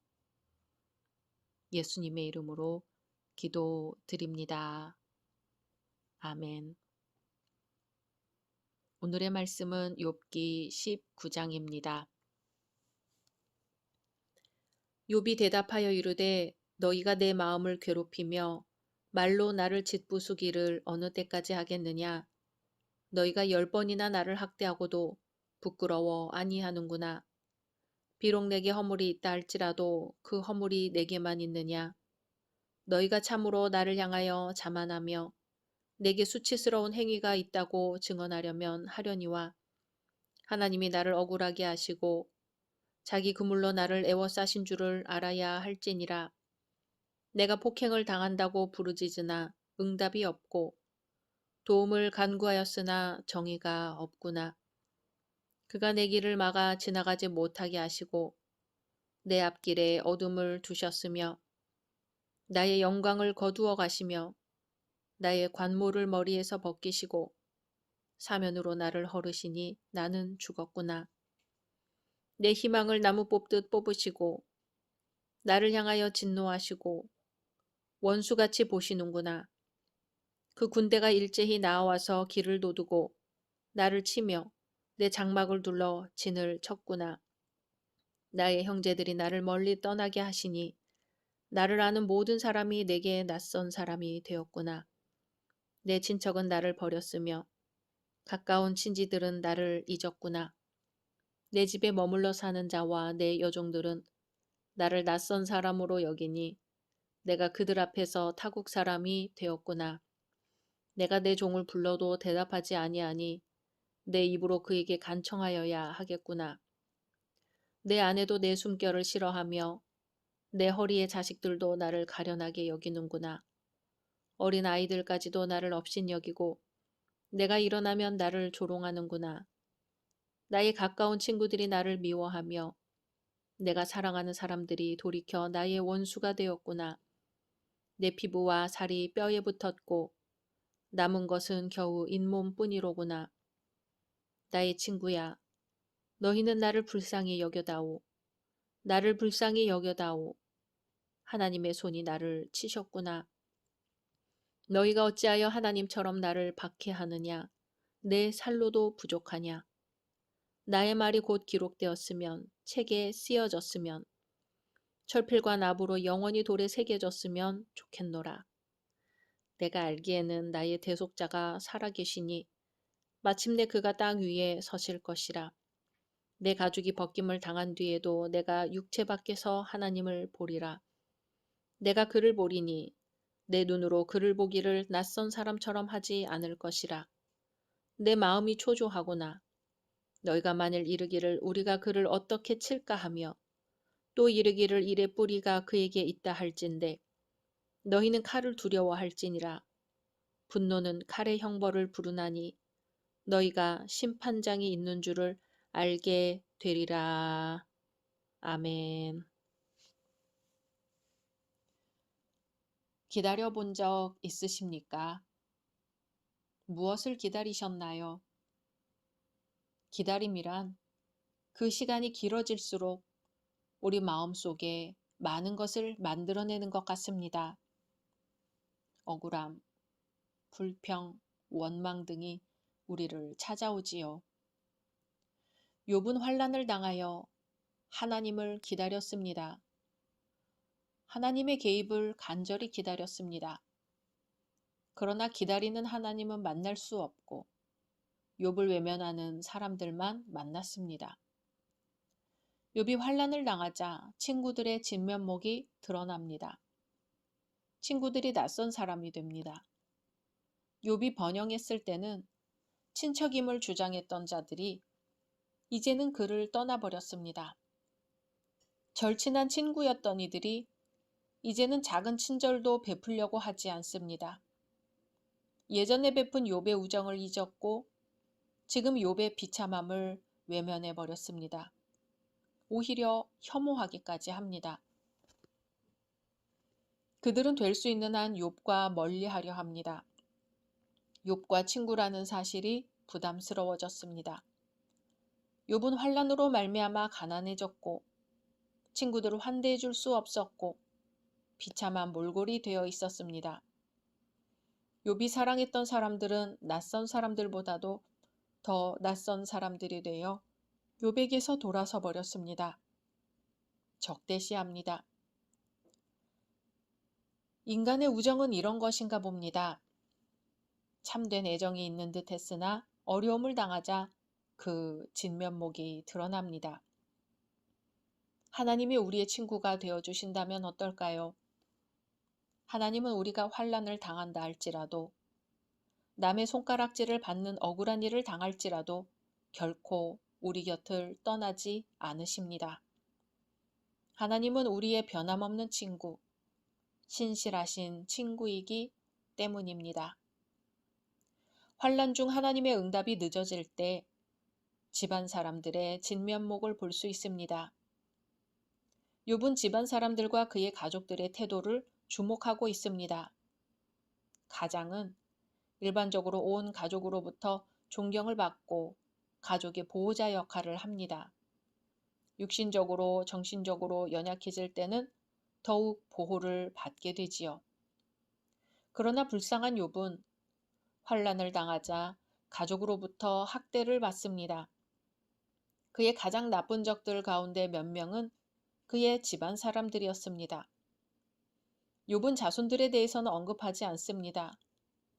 예수님의 이름으로 기도드립니다. 아멘. 오늘의 말씀은 욥기 19장입니다. 욥이 대답하여 이르되 너희가 내 마음을 괴롭히며 말로 나를 짓부수기를 어느 때까지 하겠느냐. 너희가 10번이나 나를 학대하고도 부끄러워 아니하는구나. 비록 내게 허물이 있다 할지라도 그 허물이 내게만 있느냐. 너희가 참으로 나를 향하여 자만하며 내게 수치스러운 행위가 있다고 증언하려면 하려니와 하나님이 나를 억울하게 하시고 자기 그물로 나를 애워싸신 줄을 알아야 할지니라. 내가 폭행을 당한다고 부르짖으나 응답이 없고 도움을 간구하였으나 정의가 없구나. 그가 내 길을 막아 지나가지 못하게 하시고 내 앞길에 어둠을 두셨으며 나의 영광을 거두어 가시며 나의 관모를 머리에서 벗기시고 사면으로 나를 헐으시니 나는 죽었구나. 내 희망을 나무 뽑듯 뽑으시고 나를 향하여 진노하시고 원수같이 보시는구나. 그 군대가 일제히 나와서 길을 도두고 나를 치며 내 장막을 둘러 진을 쳤구나. 나의 형제들이 나를 멀리 떠나게 하시니 나를 아는 모든 사람이 내게 낯선 사람이 되었구나. 내 친척은 나를 버렸으며 가까운 친지들은 나를 잊었구나. 내 집에 머물러 사는 자와 내 여종들은 나를 낯선 사람으로 여기니 내가 그들 앞에서 타국 사람이 되었구나. 내가 내 종을 불러도 대답하지 아니하니 내 입으로 그에게 간청하여야 하겠구나. 내 아내도 내 숨결을 싫어하며 내 허리의 자식들도 나를 가련하게 여기는구나. 어린 아이들까지도 나를 업신여기고 내가 일어나면 나를 조롱하는구나. 나의 가까운 친구들이 나를 미워하며 내가 사랑하는 사람들이 돌이켜 나의 원수가 되었구나. 내 피부와 살이 뼈에 붙었고 남은 것은 겨우 잇몸뿐이로구나. 나의 친구야, 너희는 나를 불쌍히 여겨다오. 나를 불쌍히 여겨다오. 하나님의 손이 나를 치셨구나. 너희가 어찌하여 하나님처럼 나를 박해하느냐. 내 살로도 부족하냐. 나의 말이 곧 기록되었으면 책에 쓰여졌으면 철필과 나무로 영원히 돌에 새겨졌으면 좋겠노라. 내가 알기에는 나의 대속자가 살아계시니 마침내 그가 땅 위에 서실 것이라. 내 가죽이 벗김을 당한 뒤에도 내가 육체 밖에서 하나님을 보리라. 내가 그를 보리니 내 눈으로 그를 보기를 낯선 사람처럼 하지 않을 것이라. 내 마음이 초조하구나. 너희가 만일 이르기를 우리가 그를 어떻게 칠까 하며 또 이르기를 이의 뿌리가 그에게 있다 할진대 너희는 칼을 두려워할지니라. 분노는 칼의 형벌을 부르나니 너희가 심판장이 있는 줄을 알게 되리라. 아멘. 기다려본 적 있으십니까? 무엇을 기다리셨나요? 기다림이란 그 시간이 길어질수록 우리 마음속에 많은 것을 만들어내는 것 같습니다. 억울함, 불평, 원망 등이 우리를 찾아오지요. 욥은 환난을 당하여 하나님을 기다렸습니다. 하나님의 개입을 간절히 기다렸습니다. 그러나 기다리는 하나님은 만날 수 없고 욥을 외면하는 사람들만 만났습니다. 욥이 환난을 당하자 친구들의 진면목이 드러납니다. 친구들이 낯선 사람이 됩니다. 욥이 번영했을 때는 친척임을 주장했던 자들이 이제는 그를 떠나버렸습니다. 절친한 친구였던 이들이 이제는 작은 친절도 베풀려고 하지 않습니다. 예전에 베푼 욥의 우정을 잊었고 지금 욥의 비참함을 외면해 버렸습니다. 오히려 혐오하기까지 합니다. 그들은 될 수 있는 한 욥과 멀리하려 합니다. 욥과 친구라는 사실이 부담스러워졌습니다. 욥은 환난으로 말미암아 가난해졌고 친구들을 환대해 줄 수 없었고 비참한 몰골이 되어 있었습니다. 욥이 사랑했던 사람들은 낯선 사람들보다도 더 낯선 사람들이 되어 욥에게서 돌아서 버렸습니다. 적대시합니다. 인간의 우정은 이런 것인가 봅니다. 참된 애정이 있는 듯 했으나 어려움을 당하자 그 진면목이 드러납니다. 하나님이 우리의 친구가 되어주신다면 어떨까요? 하나님은 우리가 환난을 당한다 할지라도 남의 손가락질을 받는 억울한 일을 당할지라도 결코 우리 곁을 떠나지 않으십니다. 하나님은 우리의 변함없는 친구, 신실하신 친구이기 때문입니다. 환난 중 하나님의 응답이 늦어질 때 집안 사람들의 진면목을 볼 수 있습니다. 욥은 집안 사람들과 그의 가족들의 태도를 주목하고 있습니다. 가장은 일반적으로 온 가족으로부터 존경을 받고 가족의 보호자 역할을 합니다. 육신적으로, 정신적으로 연약해질 때는 더욱 보호를 받게 되지요. 그러나 불쌍한 욥은 환난을 당하자 가족으로부터 학대를 받습니다. 그의 가장 나쁜 적들 가운데 몇 명은 그의 집안 사람들이었습니다. 욥은 자손들에 대해서는 언급하지 않습니다.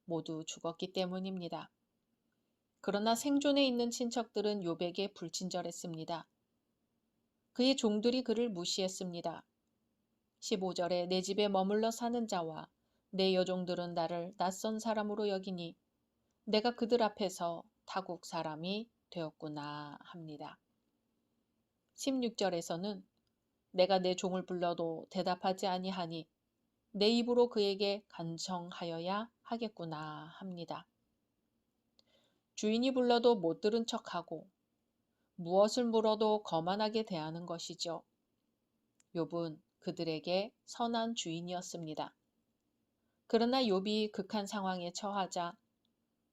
모두 죽었기 때문입니다. 그러나 생존해 있는 친척들은 욥에게 불친절했습니다. 그의 종들이 그를 무시했습니다. 15절에 내 집에 머물러 사는 자와 내 여종들은 나를 낯선 사람으로 여기니 내가 그들 앞에서 타국 사람이 되었구나 합니다. 16절에서는 내가 내 종을 불러도 대답하지 아니하니 내 입으로 그에게 간청하여야 하겠구나 합니다. 주인이 불러도 못 들은 척하고 무엇을 물어도 거만하게 대하는 것이죠. 욥은 그들에게 선한 주인이었습니다. 그러나 욥이 극한 상황에 처하자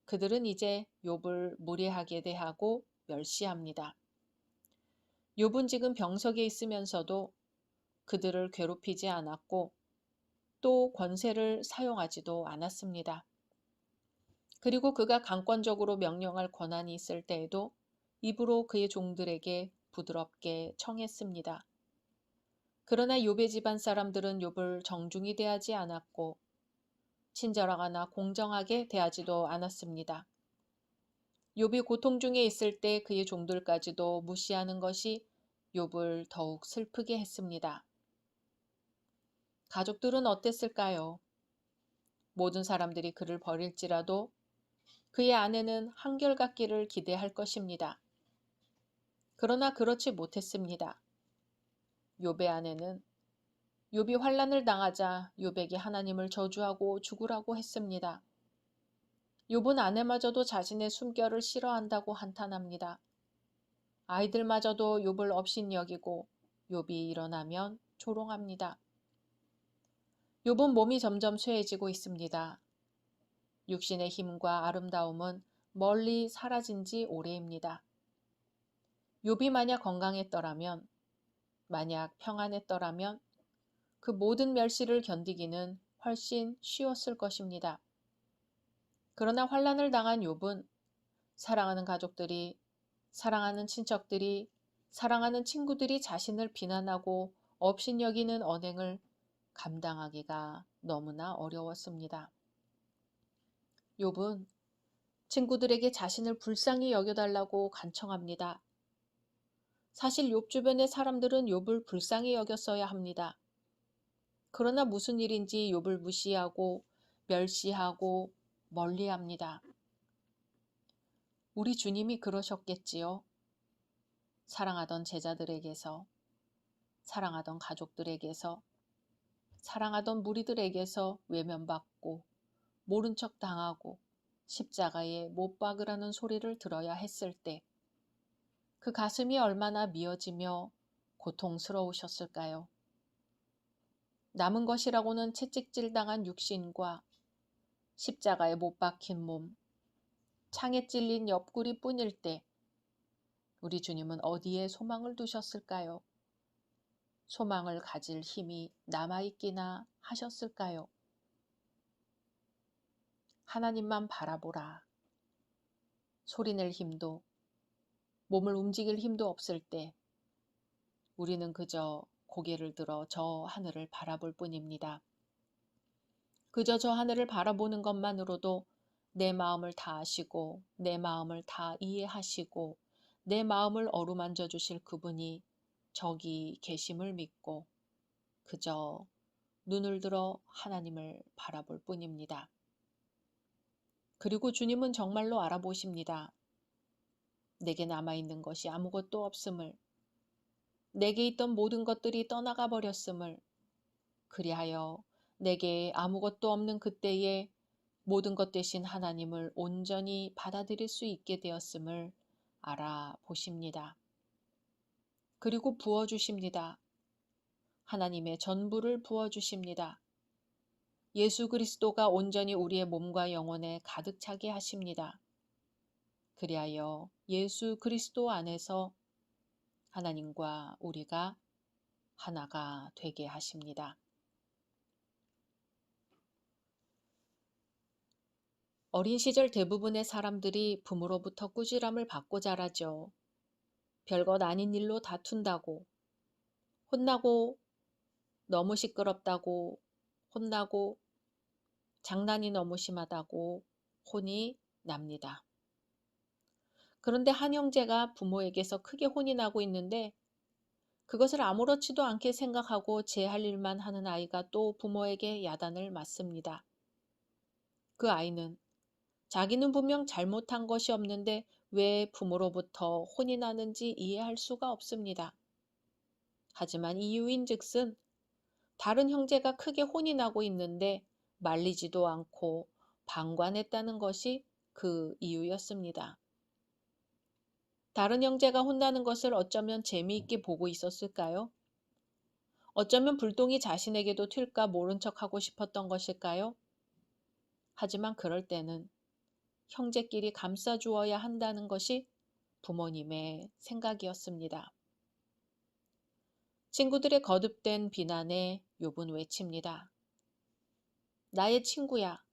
그들은 이제 욥을 무례하게 대하고 멸시합니다. 욥은 지금 병석에 있으면서도 그들을 괴롭히지 않았고 또 권세를 사용하지도 않았습니다. 그리고 그가 강권적으로 명령할 권한이 있을 때에도 입으로 그의 종들에게 부드럽게 청했습니다. 그러나 욥의 집안 사람들은 욥을 정중히 대하지 않았고 친절하거나 공정하게 대하지도 않았습니다. 욥이 고통 중에 있을 때 그의 종들까지도 무시하는 것이 욥을 더욱 슬프게 했습니다. 가족들은 어땠을까요? 모든 사람들이 그를 버릴지라도 그의 아내는 한결같기를 기대할 것입니다. 그러나 그렇지 못했습니다. 욥의 아내는 욥이 환난을 당하자 욥에게 하나님을 저주하고 죽으라고 했습니다. 욥은 아내마저도 자신의 숨결을 싫어한다고 한탄합니다. 아이들마저도 욥을 업신여기고 욥이 일어나면 조롱합니다. 욥은 몸이 점점 쇠해지고 있습니다. 육신의 힘과 아름다움은 멀리 사라진 지 오래입니다. 욥이 만약 건강했더라면, 만약 평안했더라면 그 모든 멸시를 견디기는 훨씬 쉬웠을 것입니다. 그러나 환난을 당한 욥은 사랑하는 가족들이, 사랑하는 친척들이, 사랑하는 친구들이 자신을 비난하고 업신여기는 언행을 감당하기가 너무나 어려웠습니다. 욥은 친구들에게 자신을 불쌍히 여겨달라고 간청합니다. 사실 욥 주변의 사람들은 욥을 불쌍히 여겼어야 합니다. 그러나 무슨 일인지 욥을 무시하고 멸시하고 멀리합니다. 우리 주님이 그러셨겠지요. 사랑하던 제자들에게서, 사랑하던 가족들에게서, 사랑하던 무리들에게서 외면받고 모른 척 당하고 십자가에 못 박으라는 소리를 들어야 했을 때 그 가슴이 얼마나 미어지며 고통스러우셨을까요? 남은 것이라고는 채찍질 당한 육신과 십자가에 못 박힌 몸, 창에 찔린 옆구리 뿐일 때 우리 주님은 어디에 소망을 두셨을까요? 소망을 가질 힘이 남아있기나 하셨을까요? 하나님만 바라보라. 소리낼 힘도, 몸을 움직일 힘도 없을 때 우리는 그저 고개를 들어 저 하늘을 바라볼 뿐입니다. 그저 저 하늘을 바라보는 것만으로도 내 마음을 다 아시고 내 마음을 다 이해하시고 내 마음을 어루만져 주실 그분이 저기 계심을 믿고 그저 눈을 들어 하나님을 바라볼 뿐입니다. 그리고 주님은 정말로 알아보십니다. 내게 남아있는 것이 아무것도 없음을, 내게 있던 모든 것들이 떠나가 버렸음을, 그리하여 내게 아무것도 없는 그때에 모든 것 대신 하나님을 온전히 받아들일 수 있게 되었음을 알아보십니다. 그리고 부어주십니다. 하나님의 전부를 부어주십니다. 예수 그리스도가 온전히 우리의 몸과 영혼에 가득 차게 하십니다. 그리하여 예수 그리스도 안에서 하나님과 우리가 하나가 되게 하십니다. 어린 시절 대부분의 사람들이 부모로부터 꾸지람을 받고 자라죠. 별것 아닌 일로 다툰다고, 혼나고, 너무 시끄럽다고, 혼나고, 장난이 너무 심하다고 혼이 납니다. 그런데 한 형제가 부모에게서 크게 혼이 나고 있는데 그것을 아무렇지도 않게 생각하고 제 할 일만 하는 아이가 또 부모에게 야단을 맞습니다. 그 아이는 자기는 분명 잘못한 것이 없는데 왜 부모로부터 혼이 나는지 이해할 수가 없습니다. 하지만 이유인즉슨 다른 형제가 크게 혼이 나고 있는데 말리지도 않고 방관했다는 것이 그 이유였습니다. 다른 형제가 혼나는 것을 어쩌면 재미있게 보고 있었을까요? 어쩌면 불똥이 자신에게도 튈까 모른 척하고 싶었던 것일까요? 하지만 그럴 때는 형제끼리 감싸주어야 한다는 것이 부모님의 생각이었습니다. 친구들의 거듭된 비난에 욥은 외칩니다. 나의 친구야,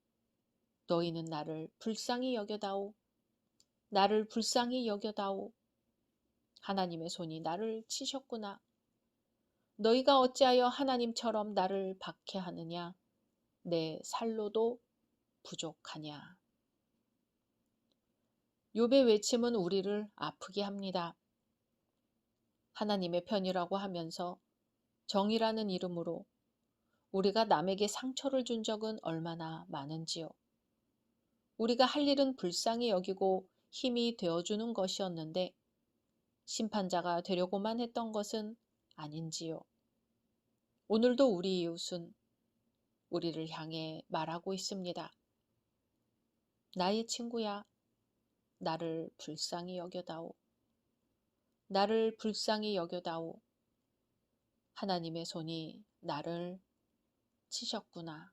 너희는 나를 불쌍히 여겨다오. 나를 불쌍히 여겨다오. 하나님의 손이 나를 치셨구나. 너희가 어찌하여 하나님처럼 나를 박해하느냐? 내 살로도 부족하냐? 욥의 외침은 우리를 아프게 합니다. 하나님의 편이라고 하면서 정의라는 이름으로 우리가 남에게 상처를 준 적은 얼마나 많은지요. 우리가 할 일은 불쌍히 여기고 힘이 되어주는 것이었는데 심판자가 되려고만 했던 것은 아닌지요. 오늘도 우리 이웃은 우리를 향해 말하고 있습니다. 나의 친구야, 나를 불쌍히 여겨다오. 나를 불쌍히 여겨다오. 하나님의 손이 나를 치셨구나.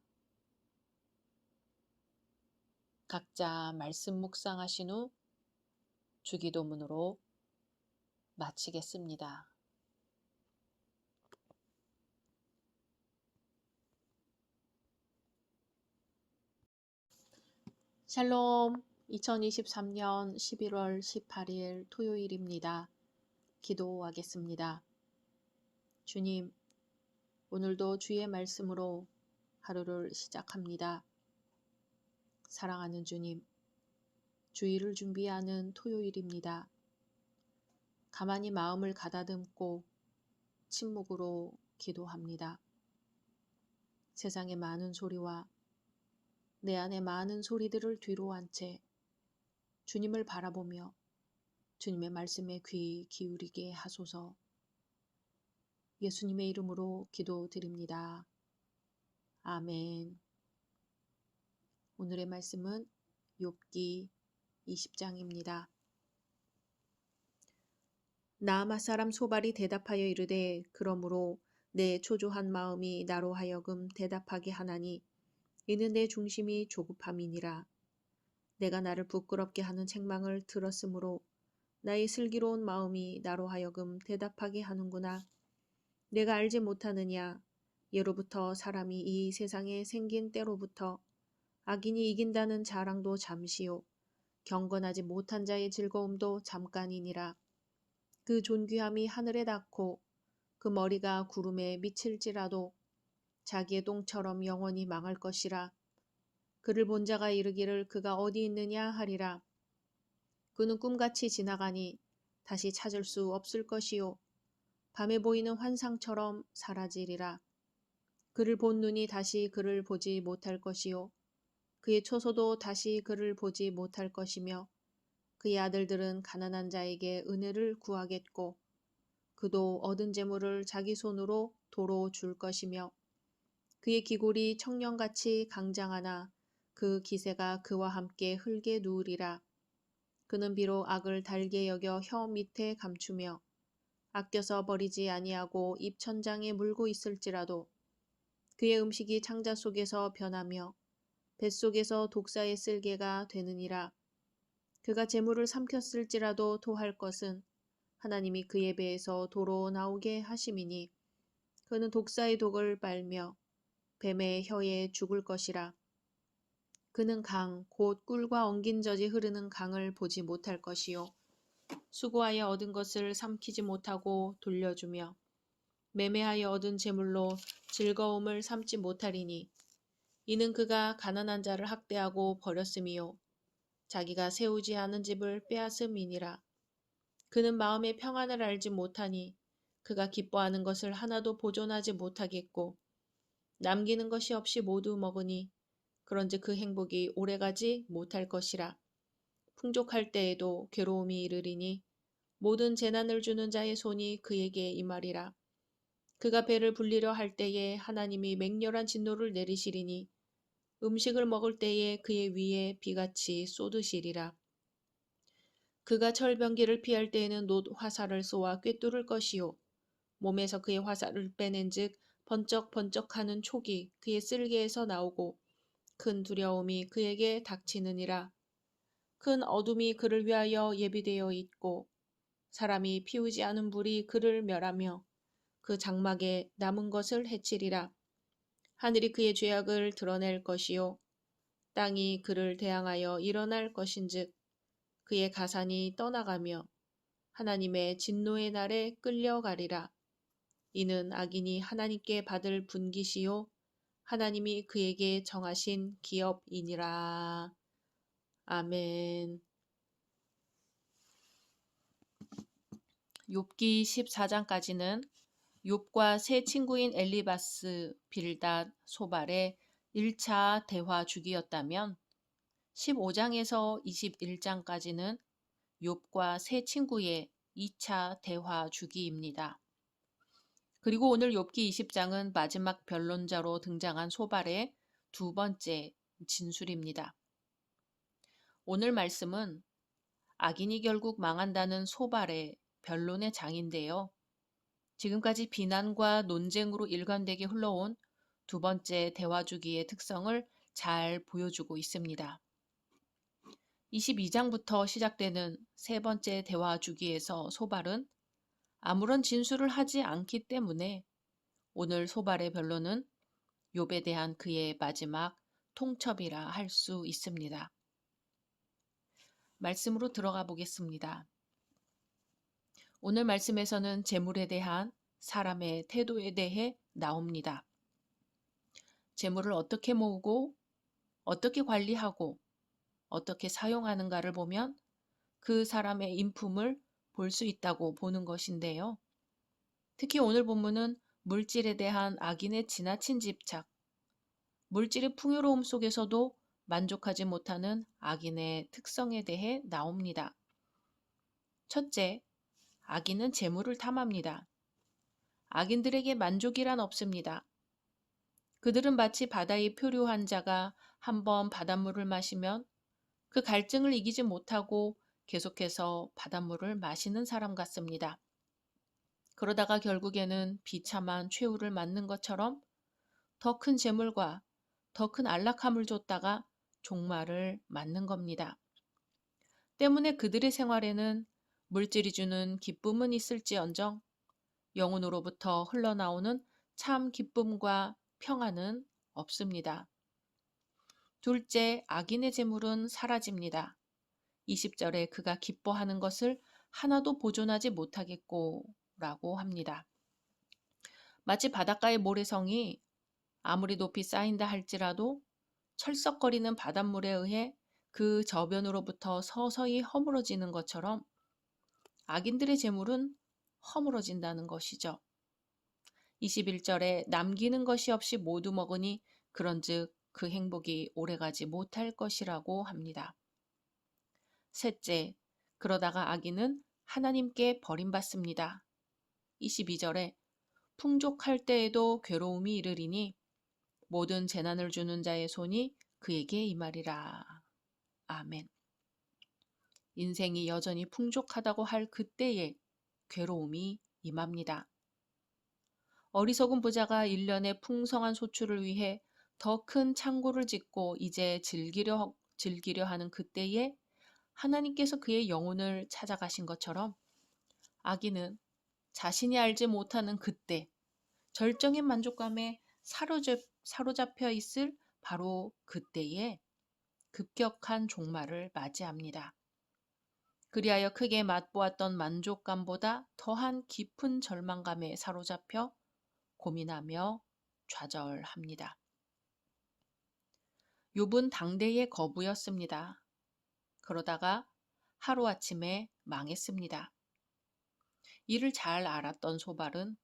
각자 말씀 묵상하신 후 주기도문으로 마치겠습니다. 샬롬. 2023년 11월 18일 토요일입니다. 기도하겠습니다. 주님, 오늘도 주의 말씀으로 하루를 시작합니다. 사랑하는 주님, 주일을 준비하는 토요일입니다. 가만히 마음을 가다듬고 침묵으로 기도합니다. 세상의 많은 소리와 내 안의 많은 소리들을 뒤로한 채 주님을 바라보며 주님의 말씀에 귀 기울이게 하소서. 예수님의 이름으로 기도드립니다. 아멘. 오늘의 말씀은 욥기 20장입니다. 나아마 사람 소발이 대답하여 이르되 그러므로 내 초조한 마음이 나로 하여금 대답하게 하나니 이는 내 중심이 조급함이니라. 내가 나를 부끄럽게 하는 책망을 들었으므로 나의 슬기로운 마음이 나로 하여금 대답하게 하는구나. 내가 알지 못하느냐. 예로부터 사람이 이 세상에 생긴 때로부터 악인이 이긴다는 자랑도 잠시요 경건하지 못한 자의 즐거움도 잠깐이니라. 그 존귀함이 하늘에 닿고 그 머리가 구름에 미칠지라도 자기의 똥처럼 영원히 망할 것이라. 그를 본 자가 이르기를 그가 어디 있느냐 하리라. 그는 꿈같이 지나가니 다시 찾을 수 없을 것이요 밤에 보이는 환상처럼 사라지리라. 그를 본 눈이 다시 그를 보지 못할 것이요 그의 초소도 다시 그를 보지 못할 것이며 그의 아들들은 가난한 자에게 은혜를 구하겠고 그도 얻은 재물을 자기 손으로 도로 줄 것이며 그의 기골이 청년같이 강장하나 그 기세가 그와 함께 흙에 누우리라. 그는 비록 악을 달게 여겨 혀 밑에 감추며 아껴서 버리지 아니하고 입천장에 물고 있을지라도 그의 음식이 창자 속에서 변하며 뱃속에서 독사의 쓸개가 되느니라. 그가 재물을 삼켰을지라도 토할 것은 하나님이 그의 배에서 도로 나오게 하심이니 그는 독사의 독을 빨며 뱀의 혀에 죽을 것이라. 그는 곧 꿀과 엉긴 젖이 흐르는 강을 보지 못할 것이요 수고하여 얻은 것을 삼키지 못하고 돌려주며 매매하여 얻은 재물로 즐거움을 삼지 못하리니 이는 그가 가난한 자를 학대하고 버렸음이요 자기가 세우지 않은 집을 빼앗음이니라. 그는 마음의 평안을 알지 못하니 그가 기뻐하는 것을 하나도 보존하지 못하겠고 남기는 것이 없이 모두 먹으니 그런즉 그 행복이 오래가지 못할 것이라. 풍족할 때에도 괴로움이 이르리니 모든 재난을 주는 자의 손이 그에게 임하리라. 그가 배를 불리려 할 때에 하나님이 맹렬한 진노를 내리시리니 음식을 먹을 때에 그의 위에 비같이 쏟으시리라. 그가 철병기를 피할 때에는 놋 화살을 쏘아 꿰뚫을 것이요 몸에서 그의 화살을 빼낸즉 번쩍번쩍하는 촉이 그의 쓸개에서 나오고 큰 두려움이 그에게 닥치느니라. 큰 어둠이 그를 위하여 예비되어 있고 사람이 피우지 않은 불이 그를 멸하며 그 장막에 남은 것을 해치리라. 하늘이 그의 죄악을 드러낼 것이요 땅이 그를 대항하여 일어날 것인즉 그의 가산이 떠나가며 하나님의 진노의 날에 끌려가리라. 이는 악인이 하나님께 받을 분깃이요 하나님이 그에게 정하신 기업이니라. 아멘. 욥기 14장까지는 욥과 세 친구인 엘리바스, 빌닷, 소발의 1차 대화 주기였다면 15장에서 21장까지는 욥과 세 친구의 2차 대화 주기입니다. 그리고 오늘 욥기 20장은 마지막 변론자로 등장한 소발의 두 번째 진술입니다. 오늘 말씀은 악인이 결국 망한다는 소발의 변론의 장인데요. 지금까지 비난과 논쟁으로 일관되게 흘러온 두 번째 대화 주기의 특성을 잘 보여주고 있습니다. 22장부터 시작되는 세 번째 대화 주기에서 소발은 아무런 진술을 하지 않기 때문에 오늘 소발의 변론은 욥에 대한 그의 마지막 통첩이라 할 수 있습니다. 말씀으로 들어가 보겠습니다. 오늘 말씀에서는 재물에 대한 사람의 태도에 대해 나옵니다. 재물을 어떻게 모으고 어떻게 관리하고 어떻게 사용하는가를 보면 그 사람의 인품을 볼 수 있다고 보는 것인데요. 특히 오늘 본문은 물질에 대한 악인의 지나친 집착, 물질의 풍요로움 속에서도 만족하지 못하는 악인의 특성에 대해 나옵니다. 첫째, 악인은 재물을 탐합니다. 악인들에게 만족이란 없습니다. 그들은 마치 바다의 표류한 자가 한번 바닷물을 마시면 그 갈증을 이기지 못하고 계속해서 바닷물을 마시는 사람 같습니다. 그러다가 결국에는 비참한 최후를 맞는 것처럼 더 큰 재물과 더 큰 안락함을 줬다가 종말을 맞는 겁니다. 때문에 그들의 생활에는 물질이 주는 기쁨은 있을지언정 영혼으로부터 흘러나오는 참 기쁨과 평안은 없습니다. 둘째, 악인의 재물은 사라집니다. 20절에 그가 기뻐하는 것을 하나도 보존하지 못하겠고 라고 합니다. 마치 바닷가의 모래성이 아무리 높이 쌓인다 할지라도 철썩거리는 바닷물에 의해 그 저변으로부터 서서히 허물어지는 것처럼 악인들의 재물은 허물어진다는 것이죠. 21절에 남기는 것이 없이 모두 먹으니 그런즉 그 행복이 오래가지 못할 것이라고 합니다. 셋째, 그러다가 악인은 하나님께 버림받습니다. 22절에 풍족할 때에도 괴로움이 이르리니 모든 재난을 주는 자의 손이 그에게 임하리라. 아멘. 인생이 여전히 풍족하다고 할 그때에 괴로움이 임합니다. 어리석은 부자가 1년의 풍성한 소출을 위해 더 큰 창고를 짓고 이제 즐기려 하는 그때에 하나님께서 그의 영혼을 찾아가신 것처럼 아기는 자신이 알지 못하는 그때 절정의 만족감에 사로잡혀 있을 바로 그때에 급격한 종말을 맞이합니다. 그리하여 크게 맛보았던 만족감보다 더한 깊은 절망감에 사로잡혀 고민하며 좌절합니다. 욥은 당대의 거부였습니다. 그러다가 하루아침에 망했습니다. 이를 잘 알았던 소발은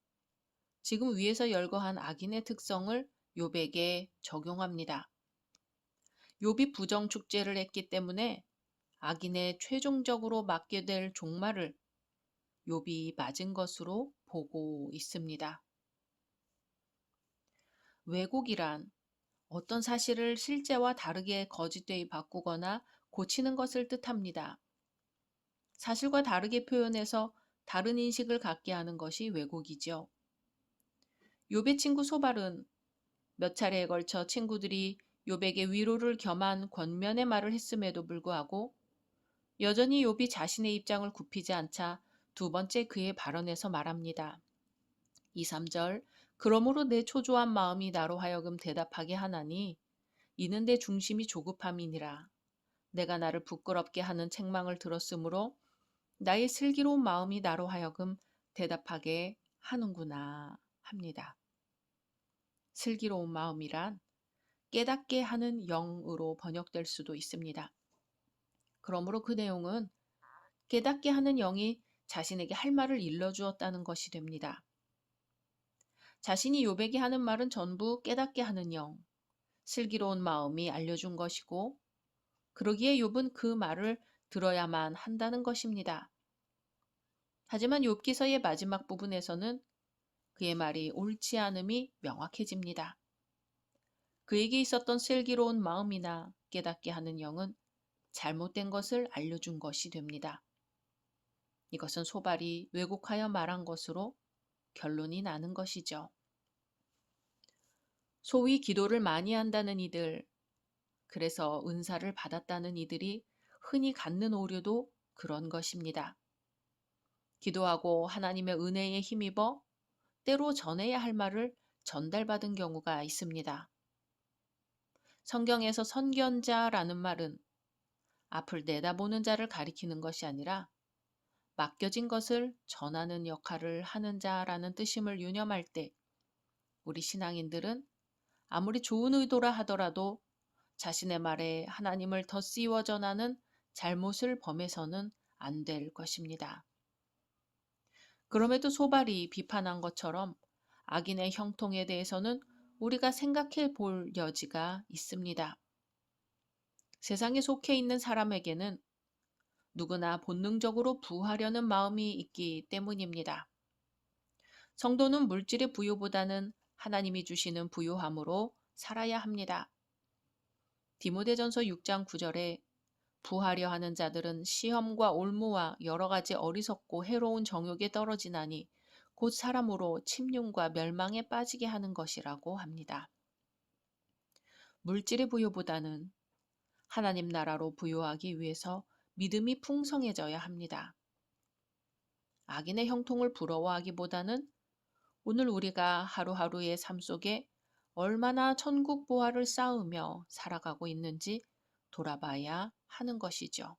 지금 위에서 열거한 악인의 특성을 욥에게 적용합니다. 욥이 부정축제를 했기 때문에 악인의 최종적으로 맞게 될 종말을 욥이 맞은 것으로 보고 있습니다. 왜곡이란 어떤 사실을 실제와 다르게 거짓되이 바꾸거나 고치는 것을 뜻합니다. 사실과 다르게 표현해서 다른 인식을 갖게 하는 것이 왜곡이죠. 욥의 친구 소발은 몇 차례에 걸쳐 친구들이 욥에게 위로를 겸한 권면의 말을 했음에도 불구하고 여전히 욥이 자신의 입장을 굽히지 않자 두 번째 그의 발언에서 말합니다. 2, 3절 그러므로 내 초조한 마음이 나로 하여금 대답하게 하나니 이는 내 중심이 조급함이니라. 내가 나를 부끄럽게 하는 책망을 들었으므로 나의 슬기로운 마음이 나로 하여금 대답하게 하는구나 합니다. 슬기로운 마음이란 깨닫게 하는 영으로 번역될 수도 있습니다. 그러므로 그 내용은 깨닫게 하는 영이 자신에게 할 말을 일러주었다는 것이 됩니다. 자신이 욥에게 하는 말은 전부 깨닫게 하는 영, 슬기로운 마음이 알려준 것이고 그러기에 욥은 그 말을 들어야만 한다는 것입니다. 하지만 욥기서의 마지막 부분에서는 그의 말이 옳지 않음이 명확해집니다. 그에게 있었던 슬기로운 마음이나 깨닫게 하는 영은 잘못된 것을 알려준 것이 됩니다. 이것은 소발이 왜곡하여 말한 것으로 결론이 나는 것이죠. 소위 기도를 많이 한다는 이들, 그래서 은사를 받았다는 이들이 흔히 갖는 오류도 그런 것입니다. 기도하고 하나님의 은혜에 힘입어 때로 전해야 할 말을 전달받은 경우가 있습니다. 성경에서 선견자라는 말은 앞을 내다보는 자를 가리키는 것이 아니라 맡겨진 것을 전하는 역할을 하는 자라는 뜻임을 유념할 때 우리 신앙인들은 아무리 좋은 의도라 하더라도 자신의 말에 하나님을 더 씌워 전하는 잘못을 범해서는 안 될 것입니다. 그럼에도 소발이 비판한 것처럼 악인의 형통에 대해서는 우리가 생각해 볼 여지가 있습니다. 세상에 속해 있는 사람에게는 누구나 본능적으로 부하려는 마음이 있기 때문입니다. 성도는 물질의 부요보다는 하나님이 주시는 부요함으로 살아야 합니다. 디모데전서 6장 9절에 부하려 하는 자들은 시험과 올무와 여러 가지 어리석고 해로운 정욕에 떨어지나니 곧 사람으로 침륜과 멸망에 빠지게 하는 것이라고 합니다. 물질의 부요보다는 하나님 나라로 부요하기 위해서 믿음이 풍성해져야 합니다. 악인의 형통을 부러워하기보다는 오늘 우리가 하루하루의 삶 속에 얼마나 천국 보화를 쌓으며 살아가고 있는지 돌아봐야 하는 것이죠.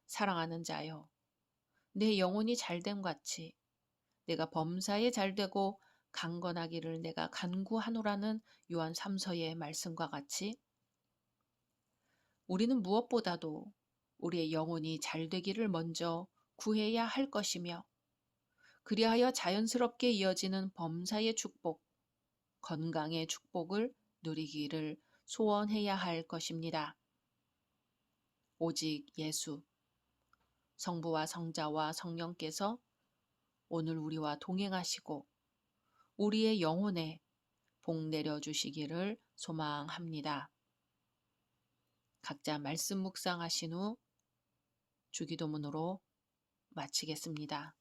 사랑하는 자여, 내 영혼이 잘됨 같이 내가 범사에 잘되고 강건하기를 내가 간구하노라는 요한 3서의 말씀과 같이 우리는 무엇보다도 우리의 영혼이 잘되기를 먼저 구해야 할 것이며 그리하여 자연스럽게 이어지는 범사의 축복, 건강의 축복을 누리기를 소원해야 할 것입니다. 오직 예수, 성부와 성자와 성령께서 오늘 우리와 동행하시고 우리의 영혼에 복 내려주시기를 소망합니다. 각자 말씀 묵상하신 후 주기도문으로 마치겠습니다.